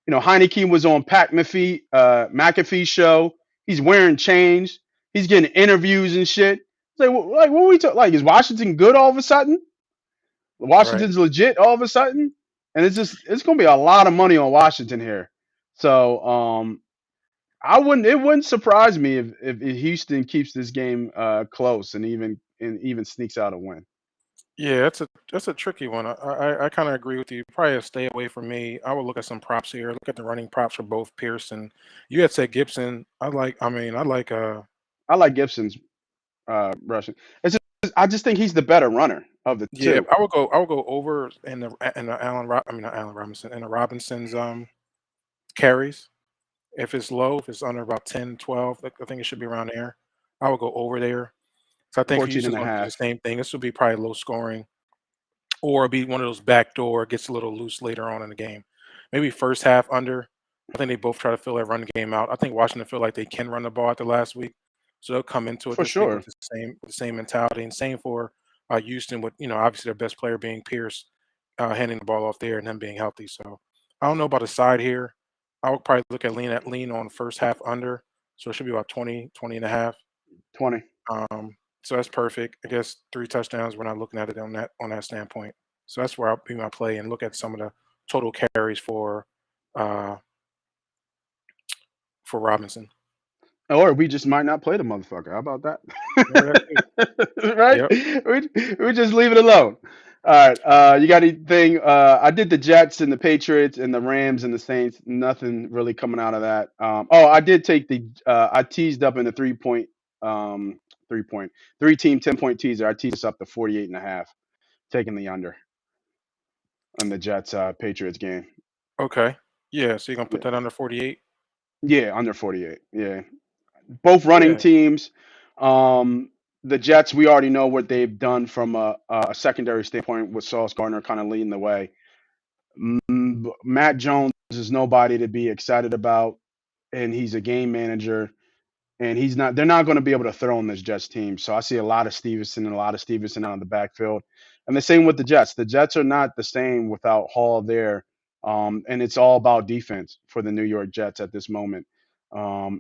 Heineke was on McAfee's show. He's wearing chains. He's getting interviews and shit. It's like what we talk? Like, is Washington good all of a sudden? Right. Washington's legit all of a sudden, and it's gonna be a lot of money on Washington here. So it wouldn't surprise me if Houston keeps this game close and even sneaks out a win. Yeah, that's a tricky one. I kind of agree with you. Probably a stay away from me. I would look at some props here. Look at the running props for both Pearson. You had said Gibson. I like. I like Gibson's rushing. It's just, I just think he's the better runner of the Yeah, two. I would go over in the not Allen Robinson in the Robinson's carries. If it's low, if it's under about 10, 12, I think it should be around there. I would go over there. So I think Fourteen Houston's and a going to do the half. same thing. This will be probably low scoring, or be one of those backdoor gets a little loose later on in the game. Maybe first half under. I think they both try to fill that run game out. I think Washington feel like they can run the ball after last week, so they'll come into it For this week sure. with the same mentality. And same for Houston, with obviously their best player being Pierce, handing the ball off there and them being healthy. So I don't know about the side here. I would probably look at lean on first half under. So it should be about 20, 20 and a half. 20. Um, so that's perfect. I guess 3 touchdowns. We're not looking at it on that standpoint. So that's where I'll be my play and look at some of the total carries uh for Robinson. Or we just might not play the motherfucker. How about Or that too. that? Right? Yep. We just leave it alone. All right. You got anything? I did the Jets and the Patriots and the Rams and the Saints. Nothing really coming out of that. I did take the. I teased up in the 3 point. 3 point. 3 team 10 point teaser. I teased us up to 48 and a half, taking the under on the Jets Patriots game. Okay. Yeah. So you're gonna Yeah, put that under 48? yeah, under 48. Yeah. Both running Yeah. teams. Um, the Jets, we already know what they've done from a secondary standpoint with Sauce Gardner kind of leading the way. Matt Jones is nobody to be excited about, and he's a game manager and he's not. They're not going to be able to throw on this Jets team. So I see a lot of Stevenson and a lot of Stevenson out of the backfield, and the same with the Jets. The Jets are not the same without Hall there, and it's all about defense for the New York Jets at this moment. I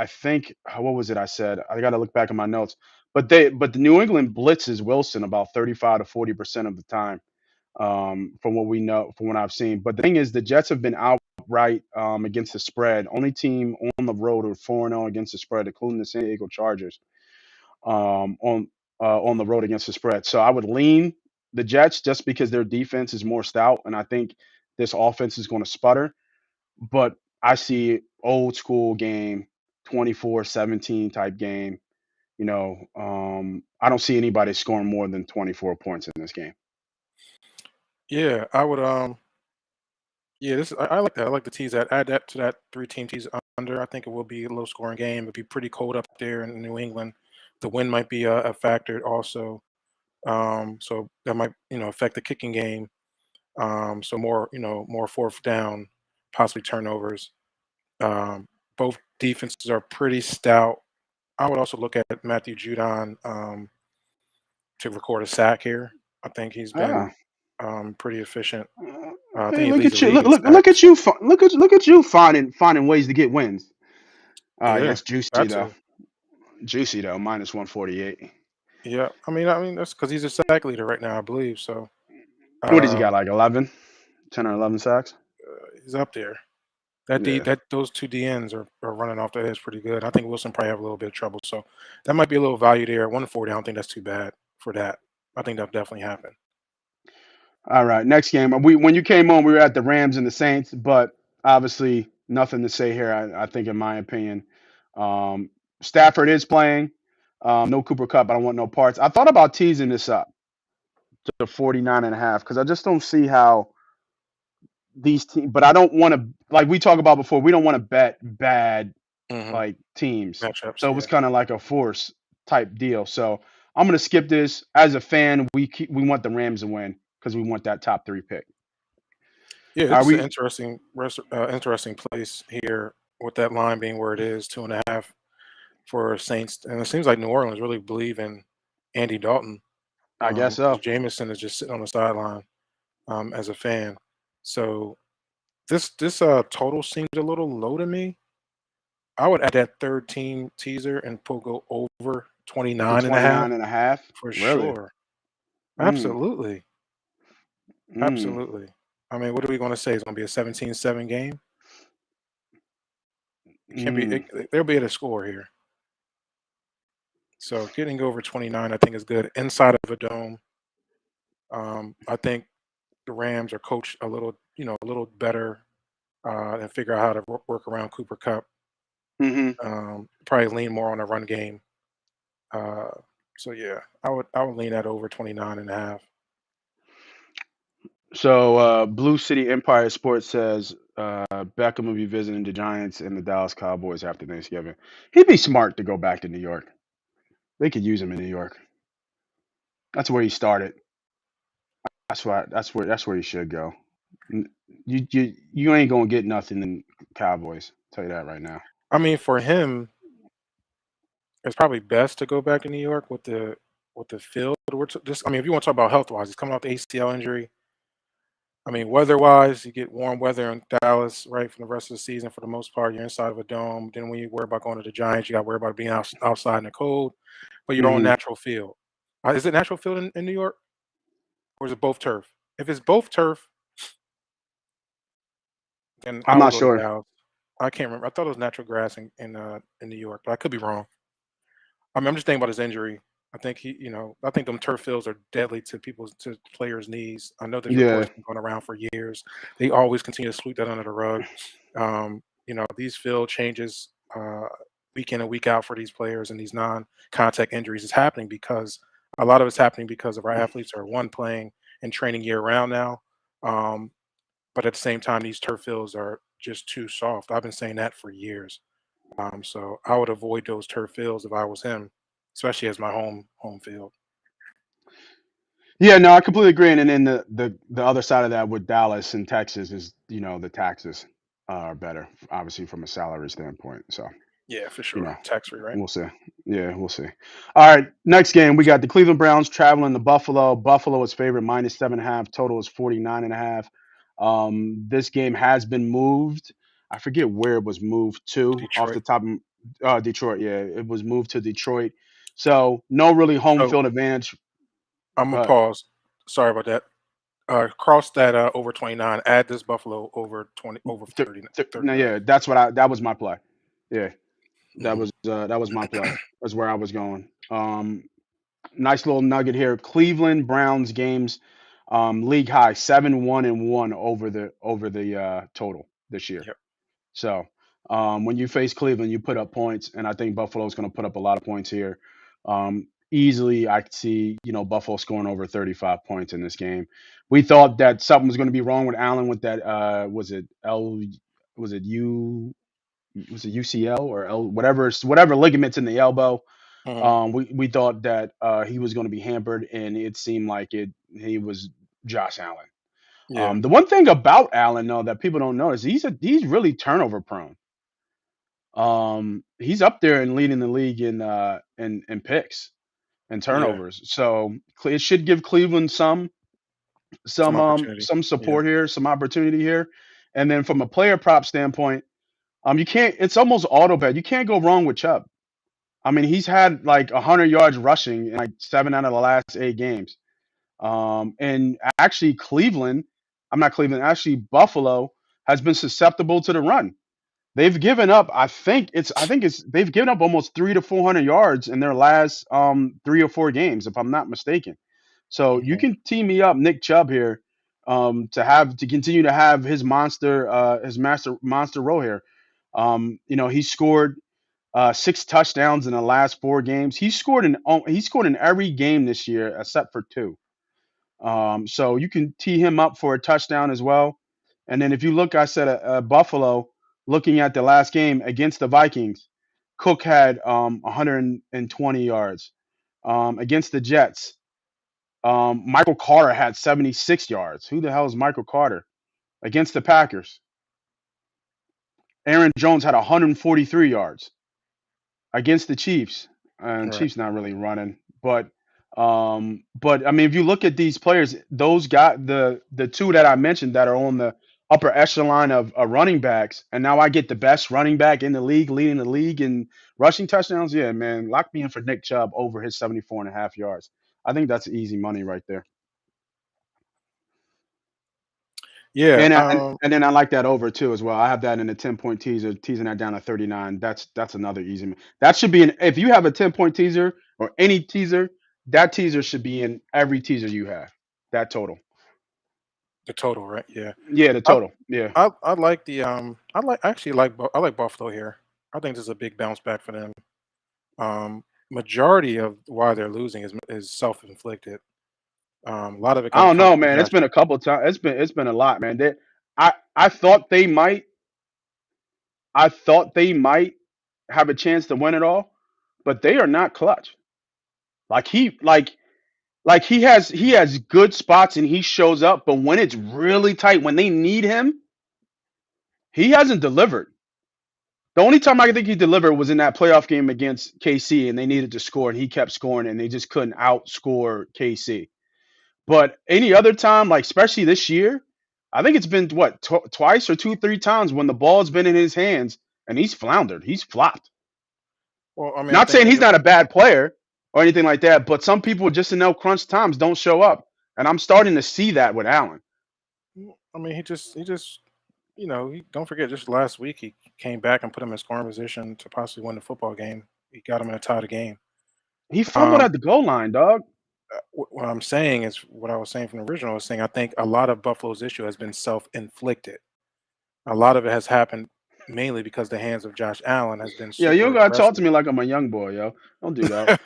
think what was it I said? I got to look back at my notes, but the New England blitzes Wilson about 35 to 40% of the time, from what we know, from what I've seen. But the thing is, the Jets have been outright against the spread. Only team on the road who 4-0 against the spread, including the San Diego Chargers, um, on on the road against the spread. So I would lean the Jets just because their defense is more stout, and I think this offense is going to sputter. But I see old school game, 24-17 type game. I don't see anybody scoring more than 24 points in this game. Yeah. I would. Yeah. I like that. I like the tease that. Add that to that 3 team tease under. I think it will be a low scoring game. It'll be pretty cold up there in New England. The wind might be a factor also. So that might affect the kicking game. So more fourth down, possibly turnovers. Um, Both defenses are pretty stout. I would also look at Matthew Judon to record a sack here. I think he's been Ah, pretty efficient. I hey, think he look leads the at you! league Look, in look, look at sacks. you! Look at you finding ways to get wins. Yeah, That's juicy got though. to. Juicy though. Minus 148. Yeah, I mean that's because he's a sack leader right now, I believe. So What does he got? um, Like 11, 10 or 11 sacks? he's up there. Yeah. Those two DNs are running off the edge pretty good. I think Wilson probably have a little bit of trouble, so that might be a little value there. 140, I don't think that's too bad for that. I think that'll definitely happen. All right. Next game. When you came on, we were at the Rams and the Saints, but obviously nothing to say here. I think, in my opinion, um, Stafford is playing. No Cooper Cup. I don't want no parts. I thought about teasing this up to 49 and a half because I just don't see how these teams. But I don't want to, like we talked about before. We don't want to bet bad Hmm. like teams. Matchups, So it was yeah, kind of like a force type deal. So I'm gonna skip this. As a fan, we want the Rams to win because we want that top three pick. yeah. Are It's an we? interesting place here with that line being where it is, 2.5 for Saints, and it seems like New Orleans really believe in Andy Dalton I guess because so. Jameson is just sitting on the sideline as a fan. So this total seems a little low to me. I would add that third team teaser and go over To 29 and a 29 half and a half. for Really? sure. Mm, Absolutely. mm, Absolutely. I mean, what are we going to say? It's going to be a 17-7 game? It can't be. mm. They'll be at a score here. So getting over 29, I think, is good inside of a dome. I think the Rams are coached a little, a little better and figure out how to work around Cooper Cup. Hmm. Probably lean more on a run game. Uh, so yeah, I would lean that over 29 and a half. So Blue City Empire Sports says Beckham will be visiting the Giants and the Dallas Cowboys after Thanksgiving. He'd be smart to go back to New York. They could use him in New York. That's where he started. That's where he should go. N- You ain't gonna get nothing in Cowboys. Tell you that right now. I mean, for him, it's probably best to go back to New York with the field. I mean, if you want to talk about health wise, he's coming off the ACL injury. I mean, weather wise, you get warm weather in Dallas, right, for the rest of the season. For the most part, you're inside of a dome. Then when you worry about going to the Giants, you got to worry about being outside in the cold, but you're on Hmm. natural field. Is it natural field in New York, or is it both turf? If it's both turf, then I'm I would not go to sure. Dallas. I can't remember. I thought it was natural grass in New York, but I could be wrong. I mean, I'm just thinking about his injury. I think I think them turf fields are deadly to players' knees. I know this Yeah. report's been going around for years. They always continue to sweep that under the rug. These field changes week in and week out for these players and these non-contact injuries is happening because a lot of it's happening because of our athletes are one playing and training year round now. Um, but at the same time, these turf fields are just too soft. I've been saying that for years. So I would avoid those turf fields if I was him, especially as my home field. Yeah, no, I completely agree. And then the other side of that with Dallas and Texas is, the taxes are better, obviously from a salary standpoint. So, Yeah, for you sure. know, Tax free, right? we'll see. Yeah, we'll see. All right, next game we got the Cleveland Browns traveling to Buffalo. Buffalo is favored minus 7.5. Total is 49.5. This game has been moved. I forget where it was moved to off the Detroit. top of Detroit. Yeah, it was moved to Detroit. So no really home So field advantage. I'm gonna But pause. Sorry about that. Cross that over 29. Add this Buffalo over 30 no, 39. yeah, that was my play. Yeah, Mhm. that was my play. That's where I was going. Nice little nugget here. Cleveland Browns games, league high 7-1-1 over the total this year. Yep. So when you face Cleveland, you put up points, and I think Buffalo's going to put up a lot of points here. Easily, I could see Buffalo scoring over 35 points in this game. We thought that something was going to be wrong with Allen with that. Was it UCL or L whatever ligaments in the elbow. Mhm. We thought that he was going to be hampered, and it seemed like he was Josh Allen. Yeah. The one thing about Allen though that people don't know is he's really turnover prone. He's up there and leading the league in picks and Yeah. turnovers. So it should give Cleveland some Some some um opportunity. some Yeah. support here, some opportunity here. And then from a player prop standpoint, you can't. It's almost auto bet. You can't go wrong with Chubb. I mean, he's had like 100 yards rushing in like 7 out of the last 8 games. And actually, I'm not Cleveland. Actually, Buffalo has been susceptible to the run. They've given up. I think it's they've given up almost 300 to 400 yards in their last 3 or 4 games, if I'm not mistaken. So you Mhm. can team me up, Nick Chubb here, to continue to have his monster role here. He scored 6 touchdowns in the last 4 games. He scored in every game this year except for two. So you can tee him up for a touchdown as well. And then if you look, I said Buffalo. Looking at the last game against the Vikings, Cook had 120 yards. Against the Jets, Michael Carter had 76 yards. Who the hell is Michael Carter? Against the Packers, Aaron Jones had 143 yards. Against the Chiefs. And Right. Chiefs not really running, but I mean, if you look at these players, those got the two that I mentioned that are on the upper echelon of running backs, and now I get the best running back in the league, leading the league in rushing touchdowns. Yeah, man, lock me in for Nick Chubb over his 74.5 yards. I think that's easy money right there. Yeah. And then I like that over too as well. I have that in a 10 point teaser, teasing that down to 39. That's another easy. That should be if you have a 10 point teaser, or any teaser, that teaser should be in every teaser you have. That total. The total, right? Yeah. Yeah, the I total. Yeah. I like the I actually like I like Buffalo here. I think this is a big bounce back for them. Majority of why they're losing is self inflicted. A lot of it I don't comes know, from man. It's Josh. been a couple times. It's been a lot, man. I thought they might have a chance to win it all, but they are not clutch. Like he has good spots and he shows up, but when it's really tight, when they need him, he hasn't delivered. The only time I think he delivered was in that playoff game against KC, and they needed to score, and he kept scoring, and they just couldn't outscore KC. But any other time, like especially this year, I think it's been what twice or two, three times when the ball's been in his hands and he's floundered, he's flopped. Well, I mean, I Not think saying they he's just. not a bad player or anything like that, but some people just in no crunch times don't show up, and I'm starting to see that with Allen. I mean, he just don't forget, just last week he came back and put him in scoring position to possibly win the football game. He got him in a tie the game. He fumbled Um, at the goal line, dog. what I'm saying is what I was saying from the original. I was saying I think a lot of Buffalo's issue has been self-inflicted. A lot of it has happened mainly because the hands of Josh Allen has been Yeah, you don't super gotta talk to aggressive. me like I'm a young boy, yo. Don't do that.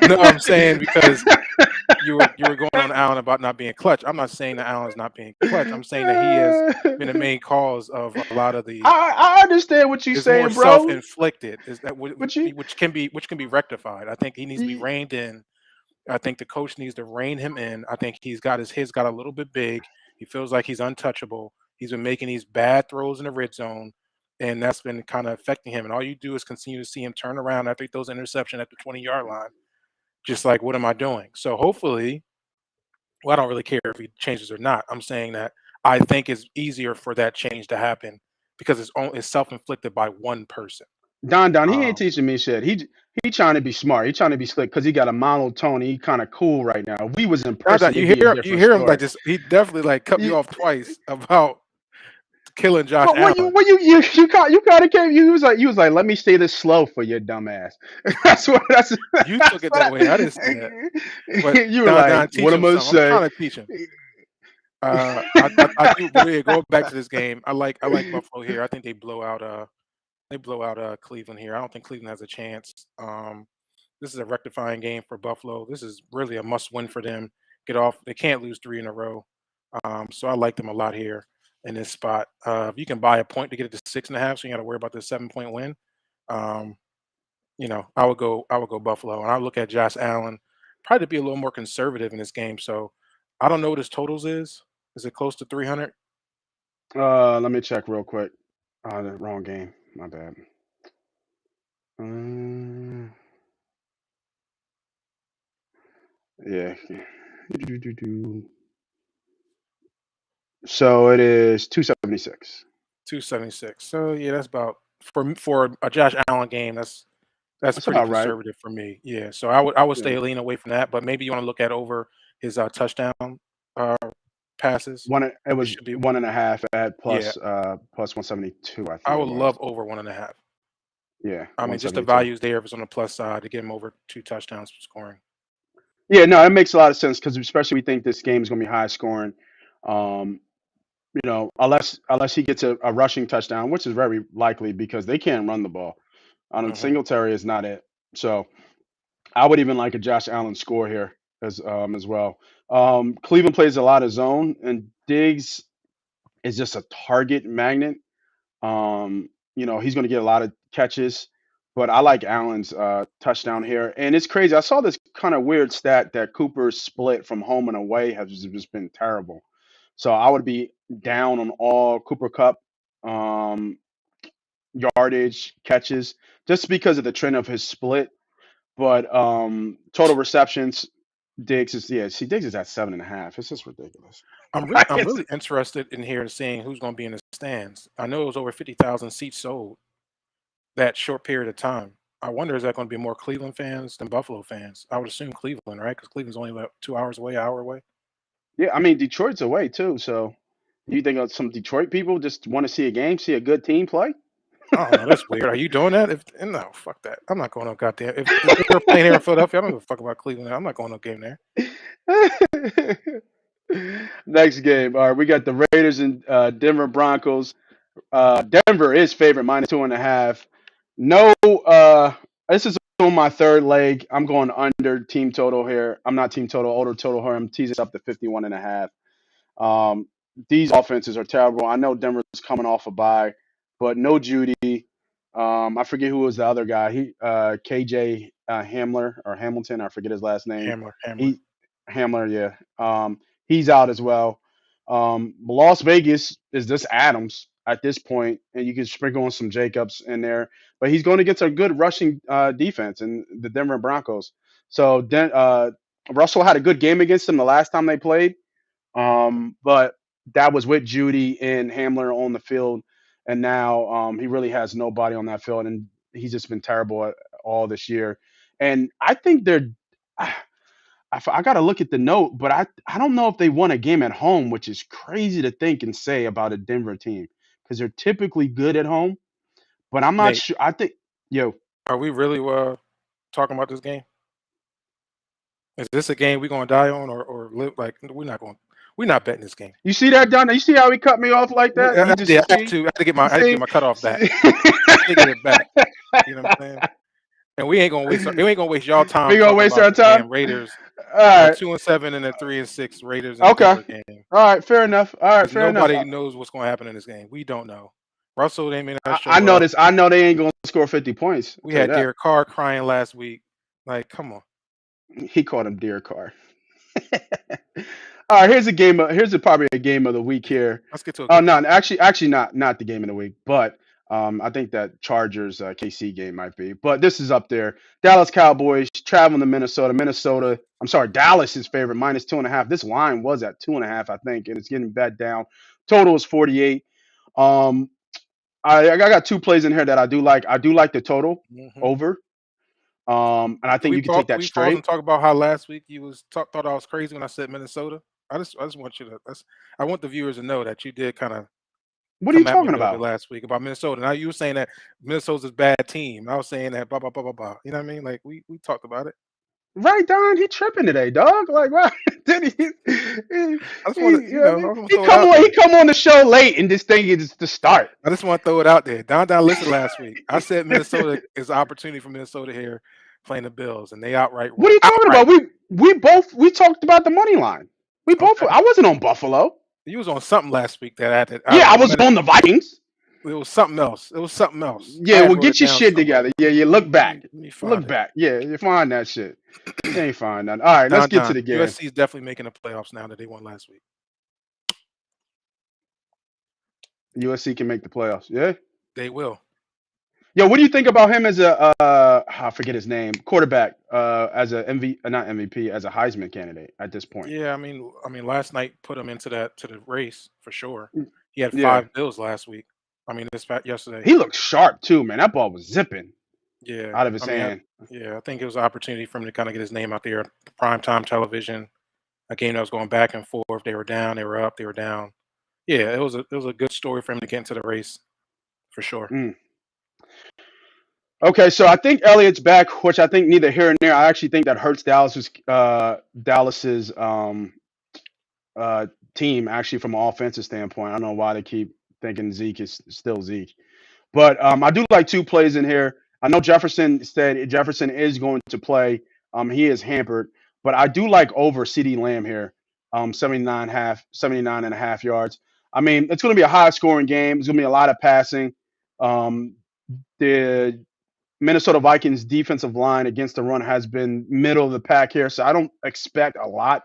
No, I'm saying because you were going on Allen about not being clutch. I'm not saying that Allen is not being clutch. I'm saying that he has been a main cause of a lot of the. I understand what you're Is more saying, bro. self-inflicted. Is that But you, which can be rectified. I think he needs to be you reined in. I think the coach needs to rein him in. I think his got a little bit big. He feels like he's untouchable. He's been making these bad throws in the red zone, and that's been kind of affecting him. And all you do is continue to see him turn around after he throws an interception at the 20-yard line. Just like, what am I doing? So hopefully, well, I don't really care if he changes or not. I'm saying that I think it's easier for that change to happen because it's self-inflicted by one person. Don, he ain't Um, teaching me shit. He trying to be smart. He trying to be slick because he got a monotone. He kind of cool right now. If we was in Now that person, it'd be a you different hear him like story. this, he definitely like cut me You, off twice about killing Josh but Allen. you kind of came. You was like, let me say this slow for your dumb ass. You took That's it that what way. I didn't say that. But you were Don like, Don, what teach him am I gonna something. I'm say? trying to teach him. I do. But yeah, going back to this game, I like Buffalo here. I think they blow out Cleveland here. I don't think Cleveland has a chance. This is a rectifying game for Buffalo. This is really a must win for them. Get off. They can't lose three in a row. So I like them a lot here in this spot. If you can buy a point to get it to 6.5, so you got to worry about the 7 point win. Um, I would go Buffalo, and I look at Josh Allen probably to be a little more conservative in this game. So I don't know what his totals is. Is it close to 300? Let me check real quick. The wrong game. My bad. Um, yeah. So it is 276. 276. So yeah, that's about for a Josh Allen game. That's That's pretty about right. conservative for me. Yeah. So I would Yeah. stay lean away from that. But maybe you want to look at over his touchdown uh, passes. It It was should be 1.5 at yeah. plus 172, I I think it would was. love over 1.5. Yeah, I mean, just the 172. values there if it's on the plus side to get him over 2 touchdowns scoring. Yeah, no, it makes a lot of sense because especially we think this game is going to be high scoring. Um, unless he gets a rushing touchdown, which is very likely because they can't run the ball. I don't Hmm. Singletary is not it. So I would even like a Josh Allen score here as well. Cleveland plays a lot of zone, and Diggs is just a target magnet. He's going to get a lot of catches, but I like Allen's touchdown here. And it's crazy. I saw this kind of weird stat that Cooper's split from home and away has just been terrible. So I would be down on all Cooper Cup um, yardage catches just because of the trend of his split. But total receptions, Diggs is yeah. See, Diggs is at 7.5. It's just ridiculous. I'm It's really interested in here seeing who's going to be in the stands. I know it was over 50,000 seats sold that short period of time. I wonder is that going to be more Cleveland fans than Buffalo fans? I would assume Cleveland, right? Because Cleveland's only about 2 hours away, hour away. Yeah, I mean Detroit's away too. So you think of some Detroit people just want to see a game, see a good team play? I don't know. That's weird. Are you doing that? If no, fuck that. I'm not going no goddamn. If they're playing here in Philadelphia, I don't give a fuck about Cleveland. I'm not going no game there. Next game. All right, we got the Raiders and Denver Broncos. Denver is favorite -2.5. No, this is on my third leg. I'm going under team total here. I'm not team total, older total here. I'm teasing up to 51.5. These offenses are terrible. I know Denver's coming off a bye, but no Judy. I forget who was the other guy. He KJ Hamler or Hamilton. I forget his last name. Hamler. He Hamler, yeah. He's out as well. Las Vegas is this Adams at this point, and you can sprinkle in some Jacobs in there, but he's going against a good rushing defense in the Denver Broncos. So Russell had a good game against them the last time they played. But that was with Judy and Hamler on the field, and now he really has nobody on that field, and he's just been terrible all this year. And I think they're. I got to look at the note, but I don't know if they won a game at home, which is crazy to think and say about a Denver team because they're typically good at home, but I'm not Nate, sure. I think yo, are we really talking about this game? Is this a game we're gonna die on or live? Like we're not betting this game. you see that, Don? You see how he cut me off like that? He just I had to get my cutoff back. I had to get it back. You know what I'm saying? And we ain't gonna waste y'all time. We gonna waste our time. Raiders. All right. 2-7 and a 3-6 Raiders. Okay. Game. All right. Fair enough. All right. Fair enough. Nobody knows what's gonna happen in this game. We don't know. Russell ain't made that show. I know this. I know they ain't gonna score 50 points. We had Derek Carr crying last week. Like, come on. He called him Derek Carr. All right. Here's probably a game of the week here. Let's get to it. Oh no, actually not the game of the week, but I think that Chargers KC game might be. But this is up there. Dallas Cowboys traveling to Minnesota. I'm sorry, Dallas is favorite -2.5. This line was at 2.5, I think, and it's getting bet down. Total is 48. I got two plays in here that I do like. I do like the total over. And I think you can take that straight. And talk about how last week you thought I was crazy when I said Minnesota. I just want you to. I want the viewers to know that you did kind of. What are you talking about last week about Minnesota? Now you were saying that Minnesota's a bad team. I was saying that blah blah blah blah blah. You know what I mean? Like we talked about it. Right, Don. He tripping today, dog. Like, wow. Did he? I just want to, he come on the show late, and this thing is the start. I just want to throw it out there. Don listened last week. I said Minnesota is an opportunity for Minnesota here playing the Bills, and they outright. What are you talking about? We talked about the money line. We both. I wasn't on Buffalo. You was on something last week that I was on the Vikings. It was something else. Yeah, well, get your shit together. Yeah, you look back. Look back. Yeah, you find that shit. You ain't find none. All right, let's get to the game. USC is definitely making the playoffs now that they won last week. USC can make the playoffs. Yeah, they will. Yo, what do you think about him as a I forget his name, quarterback, as a not MVP, as a Heisman candidate at this point? Yeah, I mean, last night put him into the race for sure. He had 5 bills last week. I mean, yesterday. He looked sharp too, man. That ball was zipping. Yeah, out of his hand. I think it was an opportunity for him to kind of get his name out there. Primetime television, a game that was going back and forth. They were down, they were up, they were down. Yeah, it was a good story for him to get into the race, for sure. Okay, so I think Elliott's back, which I think neither here and there. I actually think that hurts Dallas's team actually from an offensive standpoint. I don't know why they keep thinking Zeke is still Zeke, but I do like 2 plays in here. I know Jefferson said Jefferson is going to play. He is hampered, but I do like over CeeDee Lamb here, 79.5 yards. I mean, it's going to be a high scoring game. It's going to be a lot of passing. The Minnesota Vikings defensive line against the run has been middle of the pack here, so I don't expect a lot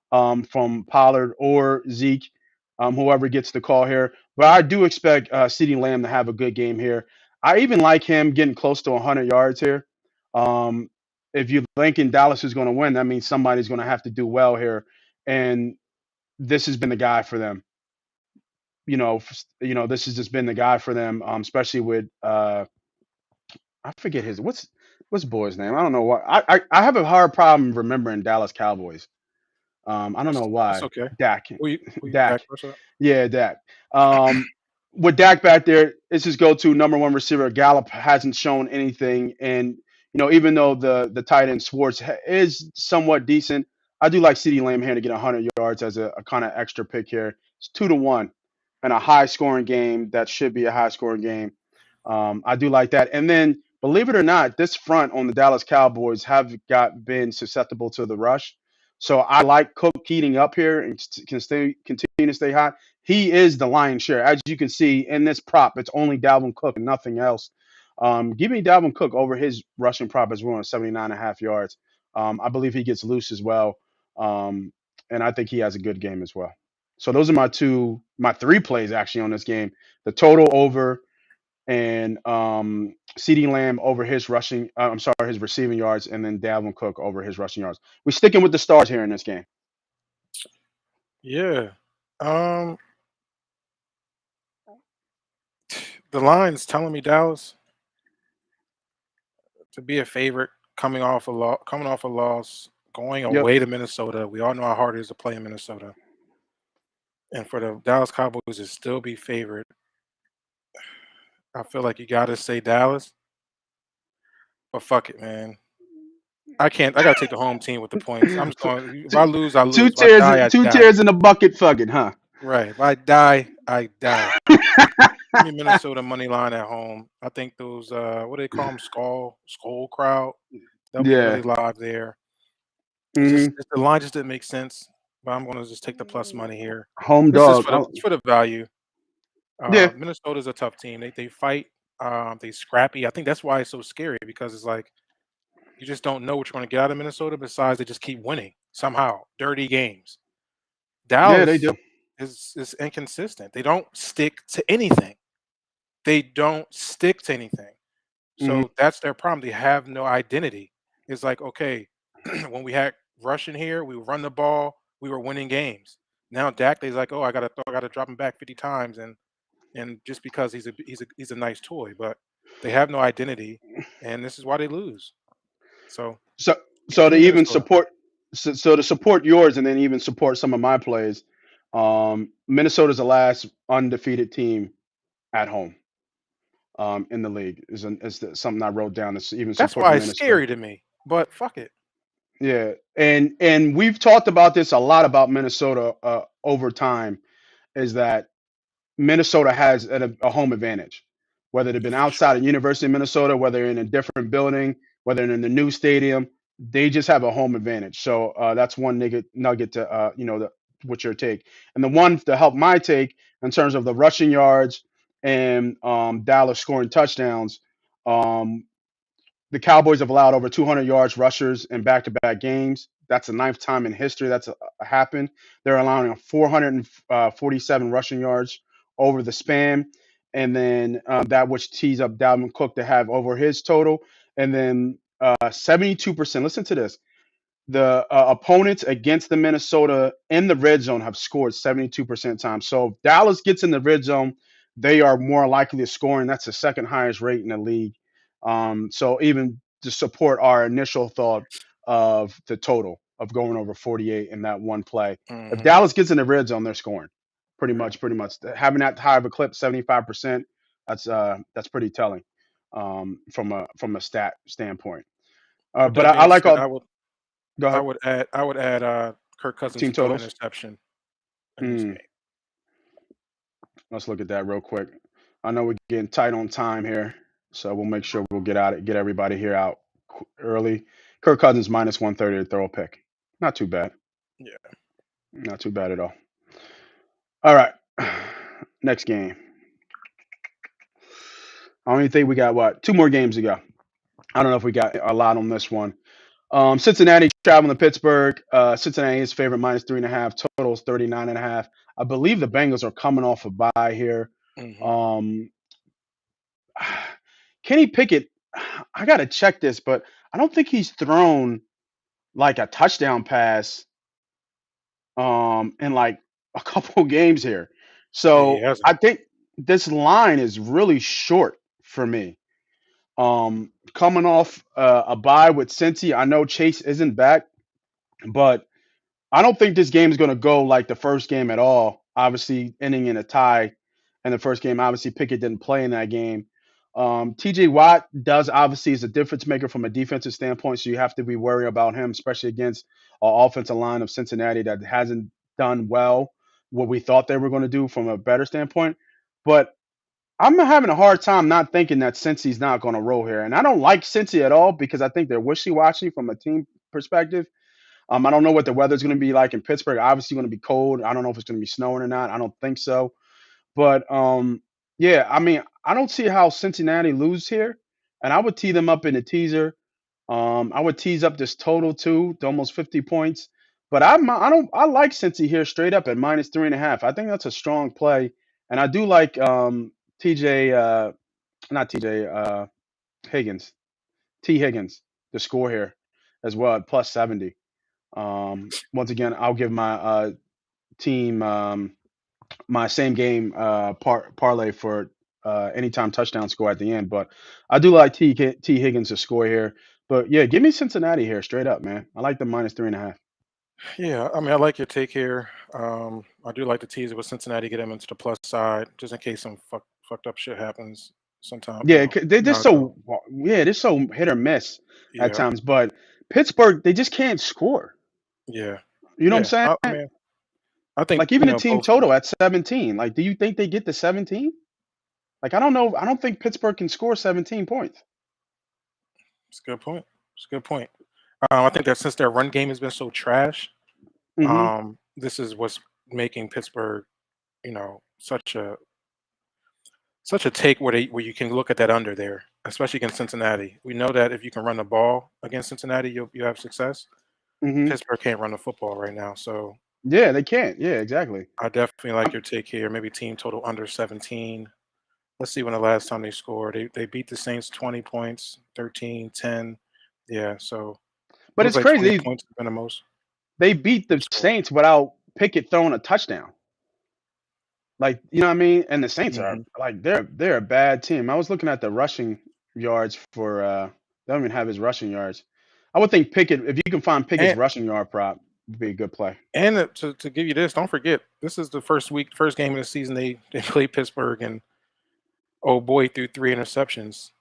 from Pollard or Zeke, whoever gets the call here. But I do expect CeeDee Lamb to have a good game here. I even like him getting close to 100 yards here. If you're thinking Dallas is going to win, that means somebody's going to have to do well here, and this has been the guy for them. This has just been the guy for them, especially with I forget what's boy's name. I don't know why. I have a hard problem remembering Dallas Cowboys. I don't know why. That's okay. Dak. Will you Dak. back Yeah, Dak. with Dak back there, it's his go-to number one receiver. Gallup hasn't shown anything, and even though the tight end is somewhat decent, I do like CeeDee Lamb here to get 100 yards as a kind of extra pick here. It's 2-1, and a high-scoring game that should be a high-scoring game. I do like that, and then believe it or not, this front on the Dallas Cowboys have been susceptible to the rush. So I like Cook heating up here and continue to stay hot. He is the lion's share. As you can see in this prop, it's only Dalvin Cook and nothing else. Give me Dalvin Cook over his rushing prop as well at 79.5 yards. I believe he gets loose as well. Um, and I think he has a good game as well. So those are my three plays actually on this game. The total over and CeeDee Lamb over his his receiving yards, and then Dalvin Cook over his rushing yards. We're sticking with the stars here in this game. Yeah. Um, the line's telling me Dallas to be a favorite coming off a loss, going Yep. away to Minnesota. We all know how hard it is to play in Minnesota. And for the Dallas Cowboys to still be favorite, I feel like you gotta say Dallas. But fuck it, man. I can't. I gotta take the home team with the points. I'm just going. If I lose, I Two lose. If I tears, die, I two die. tears in the bucket, fucking, huh? Right. If I die, I die. Give me Minnesota money line at home. I think those what do they call them? Skull crowd. They'll be Yeah. really live there. Hmm. The line just didn't make sense. But I'm gonna just take the plus money here. Home This is dog. for Oh, the value. yeah. Minnesota's a tough team. They fight. They scrappy. I think that's why it's so scary because it's like you just don't know what you're going to get out of Minnesota. Besides, they just keep winning somehow. Dirty games. Yeah, they Dallas do. is inconsistent. They don't stick to anything. They don't stick to anything. Hmm. So that's their problem. They have no identity. It's like, okay, when we had Rush in here, we would run the ball, we were winning games. Now Dak, they's like, oh, I gotta drop him back 50 times, and just because he's a nice toy, but they have no identity, and this is why they lose. So So, give to me even Minnesota. support, so to support yours, and then even support some of my plays, Minnesota's the last undefeated team at home, in the league. Something I wrote down. That's even That's supporting why it's Minnesota. scary to me. But fuck it. Yeah, and we've talked about this a lot about Minnesota over time. Is that Minnesota has a home advantage, whether they've been For outside sure. of University of Minnesota, whether they're in a different building, whether they're in the new stadium, they just have a home advantage. So that's one nugget to what's your take, and the one to help my take in terms of the rushing yards and Dallas scoring touchdowns. Um, the Cowboys have allowed over 200 yards rushers in back-to-back games. That's the ninth time in history that's happened. They're allowing 447 rushing yards over the span, and then that which tees up Dalvin Cook to have over his total, and then 72%. Listen to this: the opponents against the Minnesota in the red zone have scored 72% time. So if Dallas gets in the red zone, they are more likely to score, and that's the second highest rate in the league. So even to support our initial thought of the total of going over 48 in that one play, if Hmm. Dallas gets in the red zone, they're scoring. Right. Pretty much having that high of a clip, 75%. That's pretty telling from a stat standpoint. With But that I being like said, all. Go ahead. I would add Kirk Cousins Team to throw an totals. interception in this Mm, game. let's look at that real quick. I know we're getting tight on time here, so we'll make sure we'll get everybody here out early. Kirk Cousins minus 130 to throw a pick. Not too bad. Yeah. Not too bad at all. All right. Next game. I only think we got what, two more games to go. I don't know if we got a lot on this one. Cincinnati traveling to Pittsburgh. Cincinnati is favorite minus 3.5. Total is 39.5. I believe the Bengals are coming off a bye here. Hmm. Um, Kenny Pickett, I gotta check this, but I don't think he's thrown like a touchdown pass in like a couple games here. Yeah, he So hasn't. I think this line is really short for me. Coming off a bye with Cincy, I know Chase isn't back, but I don't think this game is going to go like the first game at all. Obviously, ending in a tie. in the first game. Obviously, Pickett didn't play in that game. TJ Watt does obviously is a difference maker from a defensive standpoint, so you have to be worried about him, especially against an offensive line of Cincinnati that hasn't done well what we thought they were going to do from a better standpoint. But I'm having a hard time not thinking that Cincy's not going to roll here, and I don't like Cincy at all because I think they're wishy-washy from a team perspective. I don't know what the weather's going to be like in Pittsburgh. Obviously, going to be cold. I don't know if it's going to be snowing or not. I don't think so. But yeah, I mean, I don't see how Cincinnati lose here, and I would tee them up in a teaser. I would tease up this total too, to almost 50 points. But I like Cincy here straight up at -3.5. I think that's a strong play, and I do like TJ, not TJ, Higgins, T Higgins, the score here as well at +70. Once again, I'll give my team my same game parlay for anytime touchdown score at the end. But I do like T Higgins to score here. But yeah, give me Cincinnati here straight up, man. I like the -3.5. Yeah, I mean, I like your take here. I do like to tease it with Cincinnati, get them into the plus side, just in case some fucked up shit happens. Sometime, Yeah, they're just not ago. so they're so hit or miss at Yeah, times. But Pittsburgh, they just can't score. yeah, You know what I'm yeah. saying? I mean, I think Like even the team both. total at 17. Like, do you think they get to 17? Like, I don't know. I don't think Pittsburgh can score 17 points. It's a good point. It's a good point. I think that since their run game has been so trash, Hmm. this is what's making Pittsburgh, such a take where you can look at that under there, especially against Cincinnati. We know that if you can run the ball against Cincinnati, you have success. Hmm. Pittsburgh can't run the football right now, so Yeah, they can't. Yeah, exactly. I definitely like your take here. Maybe team total under 17. Let's see when the last time they scored. They beat the Saints 20 points, 13-10. Yeah, so it But looks it's like 20 crazy. points has been the most They beat they've the scored. Saints without Pickett throwing a touchdown. Like, you know what I mean? And the Saints are Hmm. like they're a bad team. I was looking at the rushing yards for they don't even have his rushing yards. I would think Pickett, if you can find Pickett's And rushing yard prop, would be a good play. to give you this, don't forget this is the first game of the season they played Pittsburgh, and oh boy threw 3 interceptions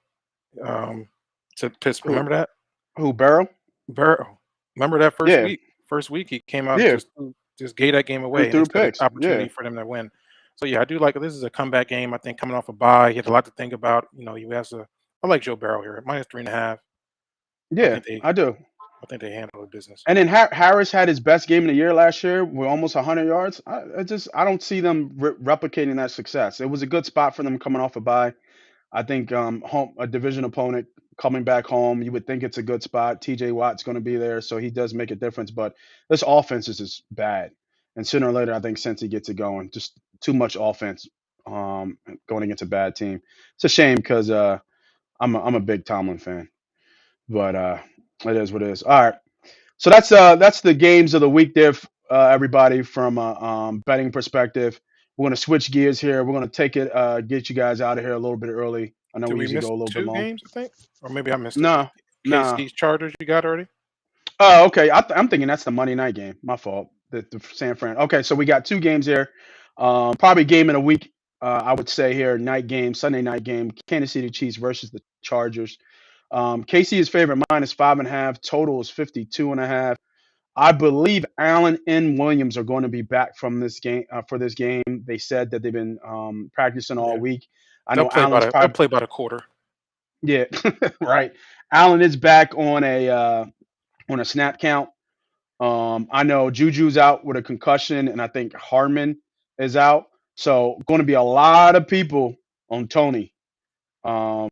um, to Pittsburgh. Who Remember that? who Burrow? Burrow. Remember that first Yeah, week? First week he came out and yeah, just gave that game away, and they threw set an picks. Yeah, opportunity for them to win. So yeah, I do like this is a comeback game. I think coming off a bye, he had a lot to think about. He has to. I like Joe Barrow here at -3.5. I yeah, think they I do. I think they handle the business. And then Harris had his best game of the year last year with almost 100 yards. I don't see them replicating that success. It was a good spot for them coming off a bye. I think home a division opponent coming back home, you would think it's a good spot. TJ Watt's going to be there, so he does make a difference. But this offense is just bad, and sooner or later, I think since he gets it going, just too much offense going against a bad team. It's a shame because I'm a big Tomlin fan, but it is what it is. All right, so that's the games of the week there, everybody, from a betting perspective. We're going to switch gears here. We're going to take it, get you guys out of here a little bit early. I know Did we we usually miss go a little bit two long. games? I think, or maybe I missed it. No, no. KC Chargers, you got already? Oh, okay. I'm thinking that's the Monday night game. My fault. The San Fran. Okay, so we got two games here. Probably game in a week. I would say here, night game, Sunday night game. Kansas City Chiefs versus the Chargers. KC is favorite -5.5. Total is 52.5. I believe Allen and Williams are going to be back from this game for this game. They said that they've been practicing all Yeah, week. I they'll know play about Allen's a they'll probably play about a quarter. yeah, right. Allen is back on a snap count. I know Juju's out with a concussion, and I think Harmon is out. So going to be a lot of people on Tony. Um,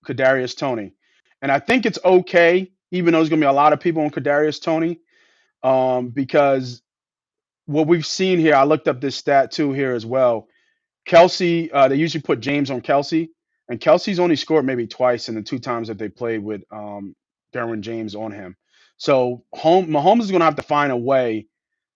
Kadarius Tony, and I think it's okay, even though there's going to be a lot of people on Kadarius Tony, because what we've seen here, I looked up this stat too here as well. Kelsey, they usually put James on Kelsey, and Kelsey's only scored maybe twice in the two times that they played with Derwin James on him. So Mahomes is going to have to find a way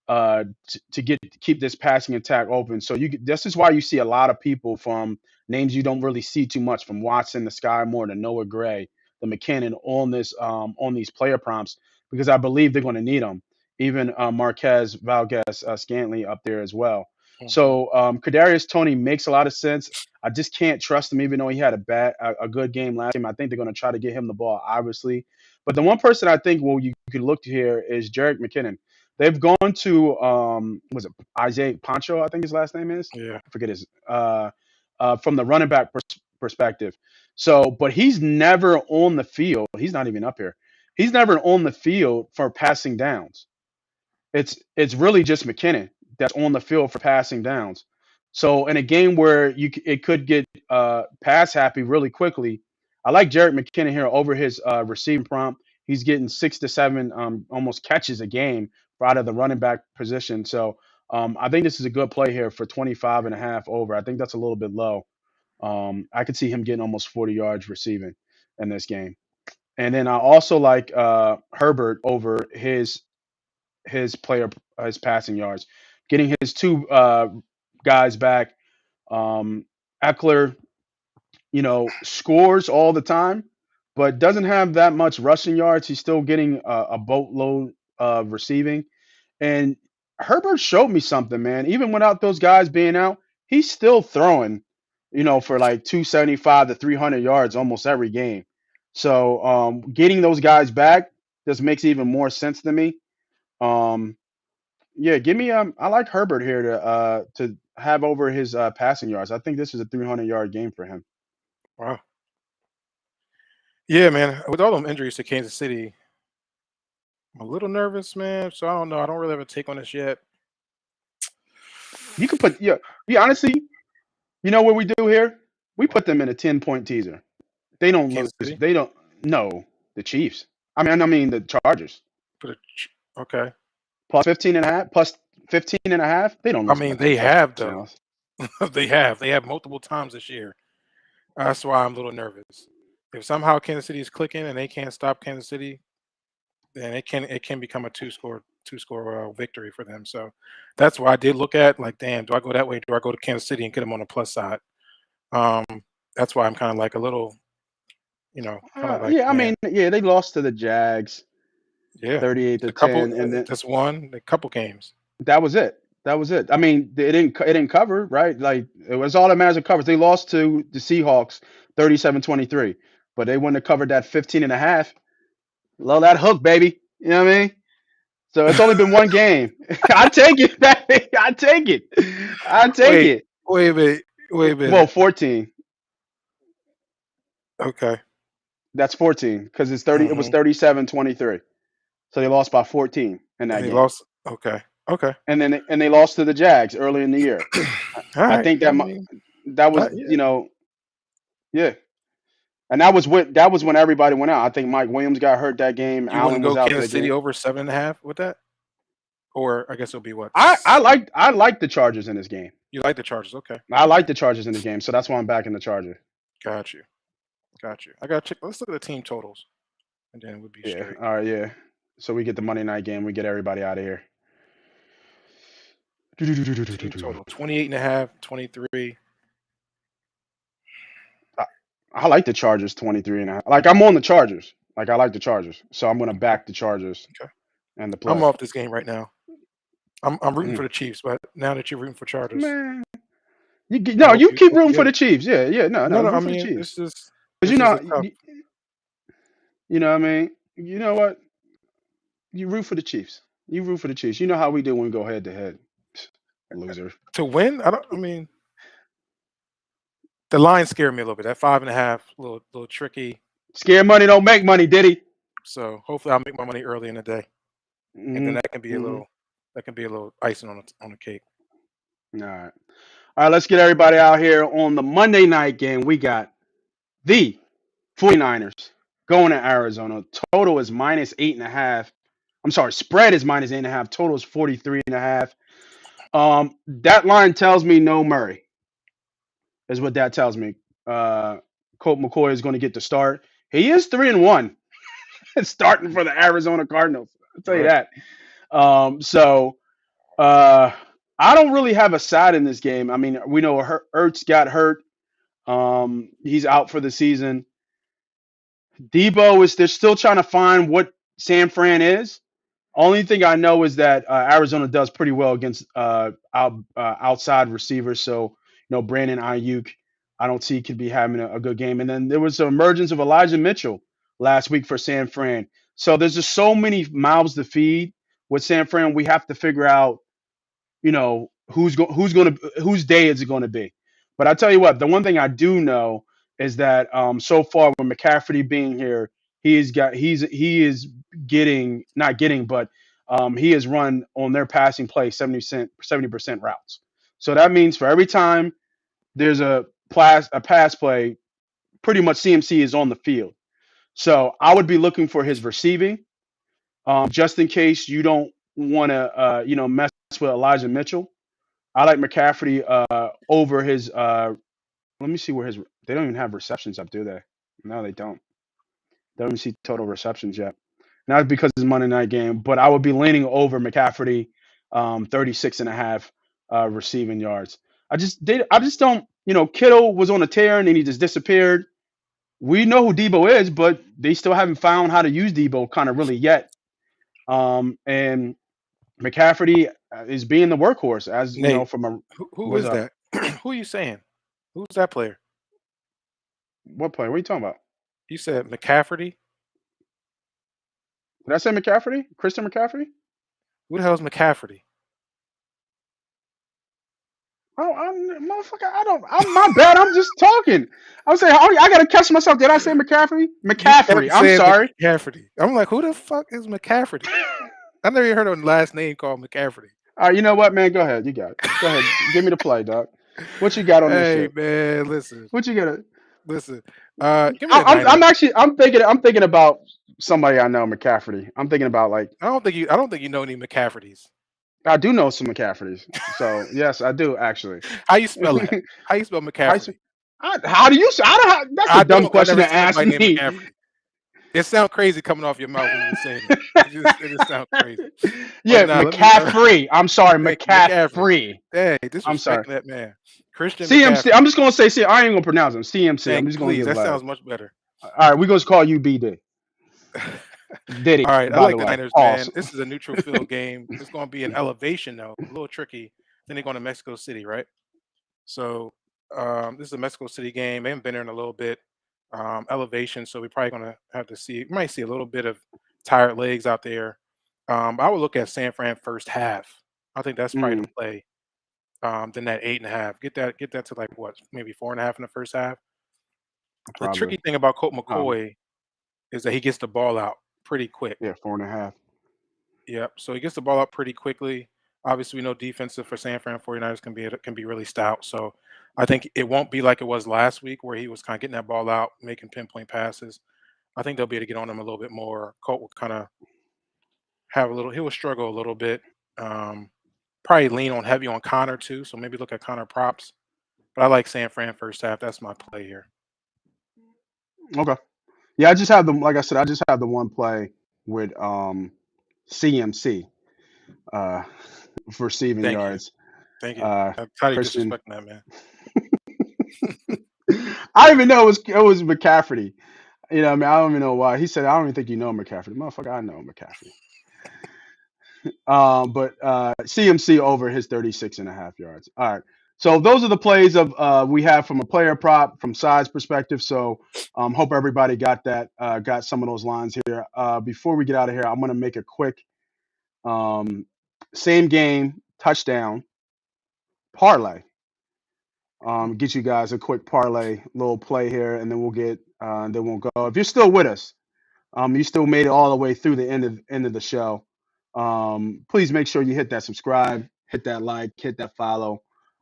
to keep this passing attack open. So this is why you see a lot of people from names you don't really see too much, from Watson to Sky Moore to Noah Gray, the McKinnon on these player prompts, because I believe they're going to need them. Even Marquez Valdes Scantling up there as well. Hmm. So Kadarius Toney makes a lot of sense. I just can't trust him, even though he had a good game last game. I think they're going to try to get him the ball, obviously. But the one person I think, well, you could look to here is Jerick McKinnon. They've gone to was it Isaiah Pancho? I think his last name is. Yeah. I forget his. From the running back perspective. So, but he's never on the field. He's not even up here. He's never on the field for passing downs. It's really just McKinnon that's on the field for passing downs. So in a game where it could get pass happy really quickly, I like Jerick McKinnon here over his receiving prompt. He's getting 6 to 7 almost catches a game out of the running back position. So I think this is a good play here for 25.5 over. I think that's a little bit low. I could see him getting almost 40 yards receiving in this game. And then I also like Herbert over his passing yards, getting his two guys back. Um, Eckler, scores all the time, but doesn't have that much rushing yards. He's still getting a boatload of receiving. And Herbert showed me something, man. Even without those guys being out, he's still throwing, for like 275 to 300 yards almost every game. So getting those guys back just makes even more sense to me. Um, yeah, give me I like Herbert here to have over his passing yards. I think this is a 300-yard game for him. Wow. Yeah, man. With all them injuries to Kansas City, I'm a little nervous, man. So I don't know. I don't really have a take on this yet. You can put yeah, honestly, you know what we do here? We put them in a 10-point teaser. They don't lose. Kansas City. They don't no, the Chiefs. I mean the Chargers. Okay. Plus 15.5, plus 15.5. They don't I lose to mean, the they have though. touchdowns. They have. They have multiple times this year. That's why I'm a little nervous. If somehow Kansas City is clicking and they can't stop Kansas City, then it can become a two score victory for them. So that's why I did look at like, damn, do I go that way? Do I go to Kansas City and get them on the plus side? Um, that's why I'm kind of like a little, kind of like, Yeah, I man, mean, yeah, they lost to the Jags yeah, 38 to a couple, 10 and then just one, a couple games. that was it. That was it. I mean, it didn't cover, right? Like it was all that matters of covers. They lost to the Seahawks 37-23, but they wouldn't have covered that 15.5. Love that hook, baby. You know what I mean? So it's only been one game. I take it, baby. I take it. I take Wait, it. wait a minute, wait a Well, minute. 14. Okay. That's 14 because it was Hmm. 37-23. So they lost by 14 in And that they game. lost. Okay. Okay. And then they lost to the Jags early in the year. All I right. think I mean, that was, yeah. yeah. And that was when everybody went out. I think Mike Williams got hurt that game. You wouldn't Allen was go out for the Kansas game. City over 7.5 with that, or I guess it'll be what? I like the Chargers in this game. You like the Chargers? Okay. I like the Chargers in this game, so that's why I'm backing the Chargers. Got you. Got you. I got to check. Let's look at the team totals, and then we'll be Yeah. straight. All right. Yeah. So we get the Monday night game. We get everybody out of here. Team total 28.5, 23. I like the Chargers 23.5. Like I'm on the Chargers. Like I like the Chargers, so I'm gonna Okay. back the Chargers Okay. and the I'm play. off this game right now. I'm rooting for Mhm. the Chiefs, but now that you're rooting for Chargers, Man, I no, hope you you keep hope you rooting for get the it. Chiefs. Yeah, yeah, no, No, no. I root for the mean, Chiefs it's just because it's just a tough. you know what I mean. You know what? You root for the Chiefs. You root for the Chiefs. You know how we do when we go head to head. Loser. To win. I mean, the line scared me a little bit. That 5.5, little tricky. Scared money don't make money, did he? So hopefully I'll make my money early in the day, and then Mm-hmm. that can be a Mm-hmm. little icing on the cake. All right. All right, let's get everybody out here on the Monday night game. We got the 49ers going to Arizona. Total is -8.5. I'm sorry, spread is -8.5. Total is 43.5. That line tells me no Murray, is what that tells me. Colt McCoy is going to get the start. He is 3-1 starting for the Arizona Cardinals. I'll tell you Right. that. So I don't really have a side in this game. I mean, we know Ertz got hurt. He's out for the season. Debo they're still trying to find what San Fran is. Only thing I know is that Arizona does pretty well against outside receivers. So, Brandon Ayuk, I don't see could be having a good game. And then there was the emergence of Elijah Mitchell last week for San Fran. So there's just so many mouths to feed with San Fran. We have to figure out, whose day is it going to be. But I tell you what, the one thing I do know is that so far with McCaffrey being here, he is getting not getting, but he has run on their passing play 70% routes. So that means for every time there's a pass play, pretty much CMC is on the field. So I would be looking for his receiving, just in case you don't want to mess with Elijah Mitchell. I like McCaffrey over his. Let me see where his. They don't even have receptions up, do they? No, they don't. They don't even see total receptions yet. Not because it's Monday night game, but I would be leaning over McCaffrey, 36 and a half receiving yards. I just don't. Kittle was on a tear and then he just disappeared. We know who Debo is, but they still haven't found how to use Debo kind of really yet. And McCaffrey is being the workhorse, as you know, Nate, from a who what's is up? that? Who are you saying? Who's that player? What play? What are you talking about? You said McCafferty. Did I say McCaffrey? Christian McCaffrey? Who the hell is McCafferty? Oh, motherfucker. I don't. I'm my bad. I'm just talking. I'm saying I gotta catch myself. Did I say McCaffrey? You McCaffrey. kept I'm saying sorry. McCafferty. I'm like, who the fuck is McCafferty? I never even heard of a last name called McCafferty. All right. You know what, man? Go ahead. You got it. Go ahead. Give me the play, dog. What you got on this Hey shit? man, listen, What you got? listen. Give me the Niners. I'm thinking about somebody I know, McCaffrey. I'm thinking about like I don't think you know any McCaffertys. I do know some McCaffreys. So yes, I do actually. How you spell that? How you spell How, you- McCafferty? how do you? I don't. That's a I dumb don't. I question never to seen ask nobody named me. McCafferty. It sounds crazy coming off your mouth when you were saying it. It just sounds crazy. But Yeah, now let me. McCaffrey. I'm sorry, Thank you, McCaffrey. McCaffrey. Dang, I'm sorry. disrespecting that man, Christian CMC. McCaffrey. I'm just gonna say C. I ain't gonna pronounce him. CMC. I'm Thank, just gonna please. give That letters. sounds much better. All right, we're gonna call you BD. Diddy. All right, I By the like the way, Niners, pause. man. This is a neutral field game. It's going to be an elevation, though. A little tricky. Then they're going to Mexico City, right? So this is a Mexico City game. They haven't been there in a little bit. Elevation, so we're probably going to have to see. We might see a little bit of tired legs out there. I would look at San Fran first half. I think that's probably the Mm, play. Then that 8.5. Get that to like what, maybe 4.5 in the first half. The probably. tricky thing about Colt Um, McCoy is that he gets the ball out pretty quick. yeah, 4.5. Yep. So he gets the ball up pretty quickly. Obviously, we know defensive for San Fran 49ers can be really stout. So I think it won't be like it was last week where he was kind of getting that ball out, making pinpoint passes. I think they'll be able to get on him a little bit more. Colt will kind of have a little. He will struggle a little bit. Um, Probably lean on heavy on Connor too. So maybe look at Connor props. But I like San Fran first half. That's my play here. Okay. Yeah, I just have the like I said, I just have the one play with CMC uh for receiving Thank you. yards. Thank you. Uh I'm tired of Christian. disrespecting that man. I didn't even know it was McCaffrey. I mean, I don't even know why. He said, I don't even think you know McCaffrey. Motherfucker, I know McCaffrey. But CMC over his 36 and a half yards. All right. So those are the plays of we have from a player prop from size perspective. So hope everybody got that, got some of those lines here. Before we get out of here, I'm going to make a quick um, same game touchdown parlay. Get you guys a quick parlay little play here, and then we'll go. If you're still with us, you still made it all the way through the end of the show. Please make sure you hit that subscribe, hit that like, hit that follow.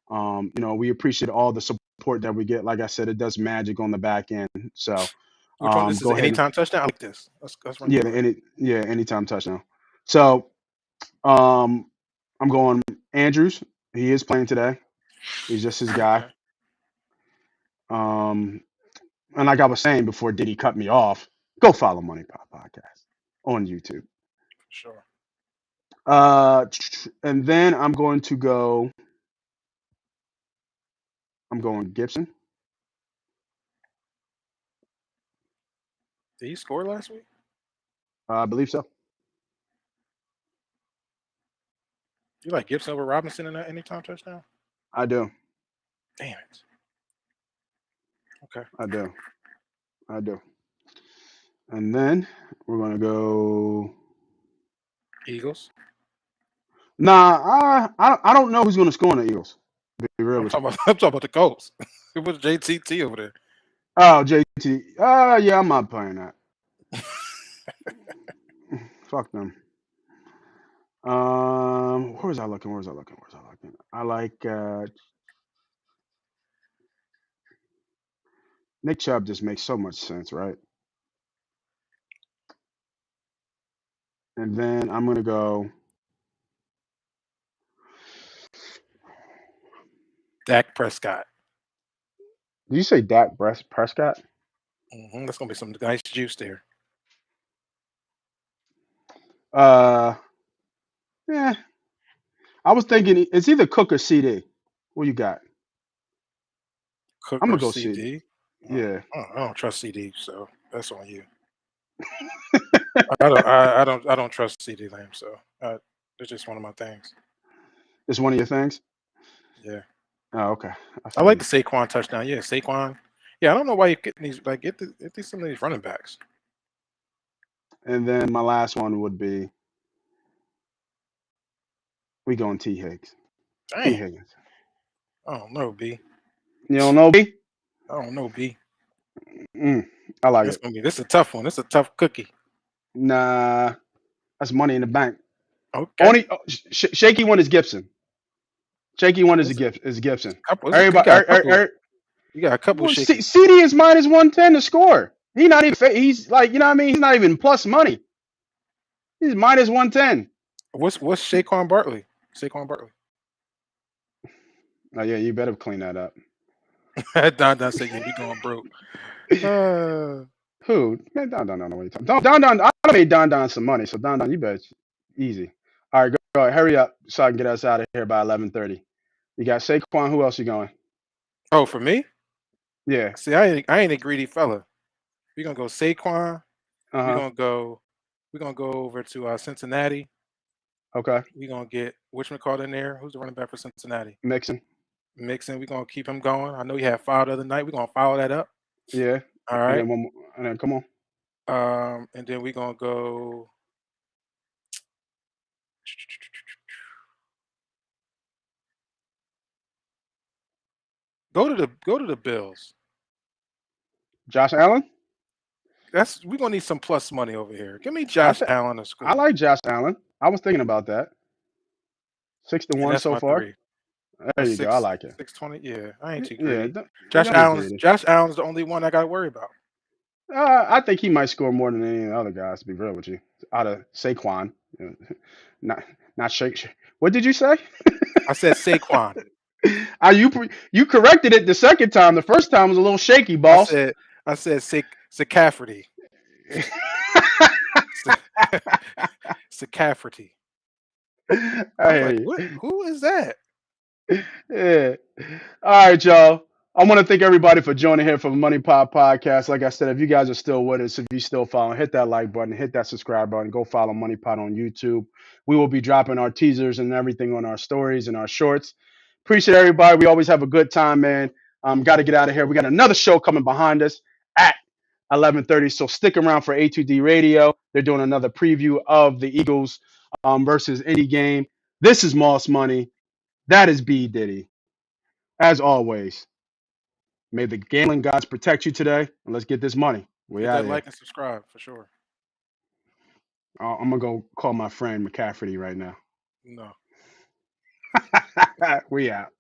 We appreciate all the support that we get. Like I said, it does magic on the back end. So Which one? This is go an ahead. anytime touchdown. I like this. Let's run Yeah, through it. anytime touchdown. So um, I'm going Andrews. He is playing today. He's just his guy. Okay, Um, and like I was saying before, Diddy cut me off. Go follow Money Pop Podcast on YouTube. sure. And then I'm going to go. I'm going Gibson. Did he score last week? I believe so. You like Gibson over Robinson in that anytime touchdown? I do. Damn it. Okay. I do. I do. And then we're gonna go. Eagles. Nah, I don't know who's gonna score on the Eagles. To be real I'm with you. talking about the Colts. It was JTT over there. Oh, JT. Yeah, I'm not playing that. Fuck them. Where was I looking? I like Nick Chubb. Just makes so much sense, right? And then I'm gonna go. Dak Prescott. Did you say Dak Prescott? That's gonna be some nice juice there. Yeah. I was thinking it's either Cook or CD. What you got? Cook I'm or gonna go CD. CD. Yeah. I don't trust CD, so that's on you. I don't trust CD Lamb, so it's just one of my things. It's one of your things. Yeah. Oh, okay. I like the Saquon touchdown. Yeah, Saquon. Yeah, I don't know why you're getting these. Like, get some of these running backs. And then my last one would be we going T Higgs. T Dang. Higgins. I don't know, B. You don't know B? I don't know, B. I like This it. gonna be. This is a tough one. This is a tough cookie. Nah, that's money in the bank. Okay. Only shaky one is Gibson. Shaky one is Gibson. Everybody, You got a couple well, shaky. CD is minus 110 to score. He's not even. He's like, you know what I mean. He's not even plus money. He's minus 110. What's Saquon Barkley? Saquon Barkley. Oh yeah, you better clean that up. Don said, "Yeah, we going broke." Who? Man, Don know what you're talking. Don. I made Don some money, so Don, you bet. Easy. All right, go ahead. Hurry up so I can get us out of here by 11:30. You got Saquon. Who else you going? Oh, for me? Yeah. See, I ain't a greedy fella. We're gonna go Saquon. Uh-huh. We're gonna go over to Cincinnati. Okay. We're gonna get whatchamacallit in there. Who's the running back for Cincinnati? Mixon. We're gonna keep him going. I know he had foul the other night. We're gonna follow that up. Yeah. All And right. then one more. And then come on. And then we're gonna go. Go to the Bills. Josh Allen. We're gonna need some plus money over here. Give me Josh Allen to score. I like Josh Allen. I was thinking about that. 6-1 that's so my far. 3. There That's you go. I like it. 620. Yeah, I ain't too Yeah. greedy. Josh Allen's the only one I got to worry about. I think he might score more than any other guys. To be real with you, out of Saquon, not Shake. What did you say? I said Saquon. You corrected it the second time. The first time was a little shaky, boss. I said Sicafferty. Sicafferty. Who is that? Yeah. All right, y'all. I want to thank everybody for joining here for the Money Pop Podcast. Like I said, if you guys are still with us, if you still following, hit that like button, hit that subscribe button, go follow Money Pot on YouTube. We will be dropping our teasers and everything on our stories and our shorts. Appreciate everybody. We always have a good time, man. Got to get out of here. We got another show coming behind us at 11:30. So stick around for A2D Radio. They're doing another preview of the Eagles versus Indy game. This is Moss Money. That is B Diddy. As always, may the gambling gods protect you today, and let's get this money. We Hit out that of here. like and subscribe for sure. I'm gonna go call my friend McCafferty right now. No. We out.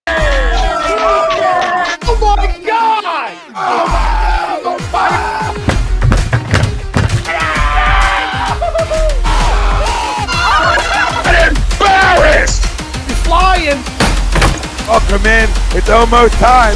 Oh my God! Embarrassed! You're flying! Welcome in. It's almost time.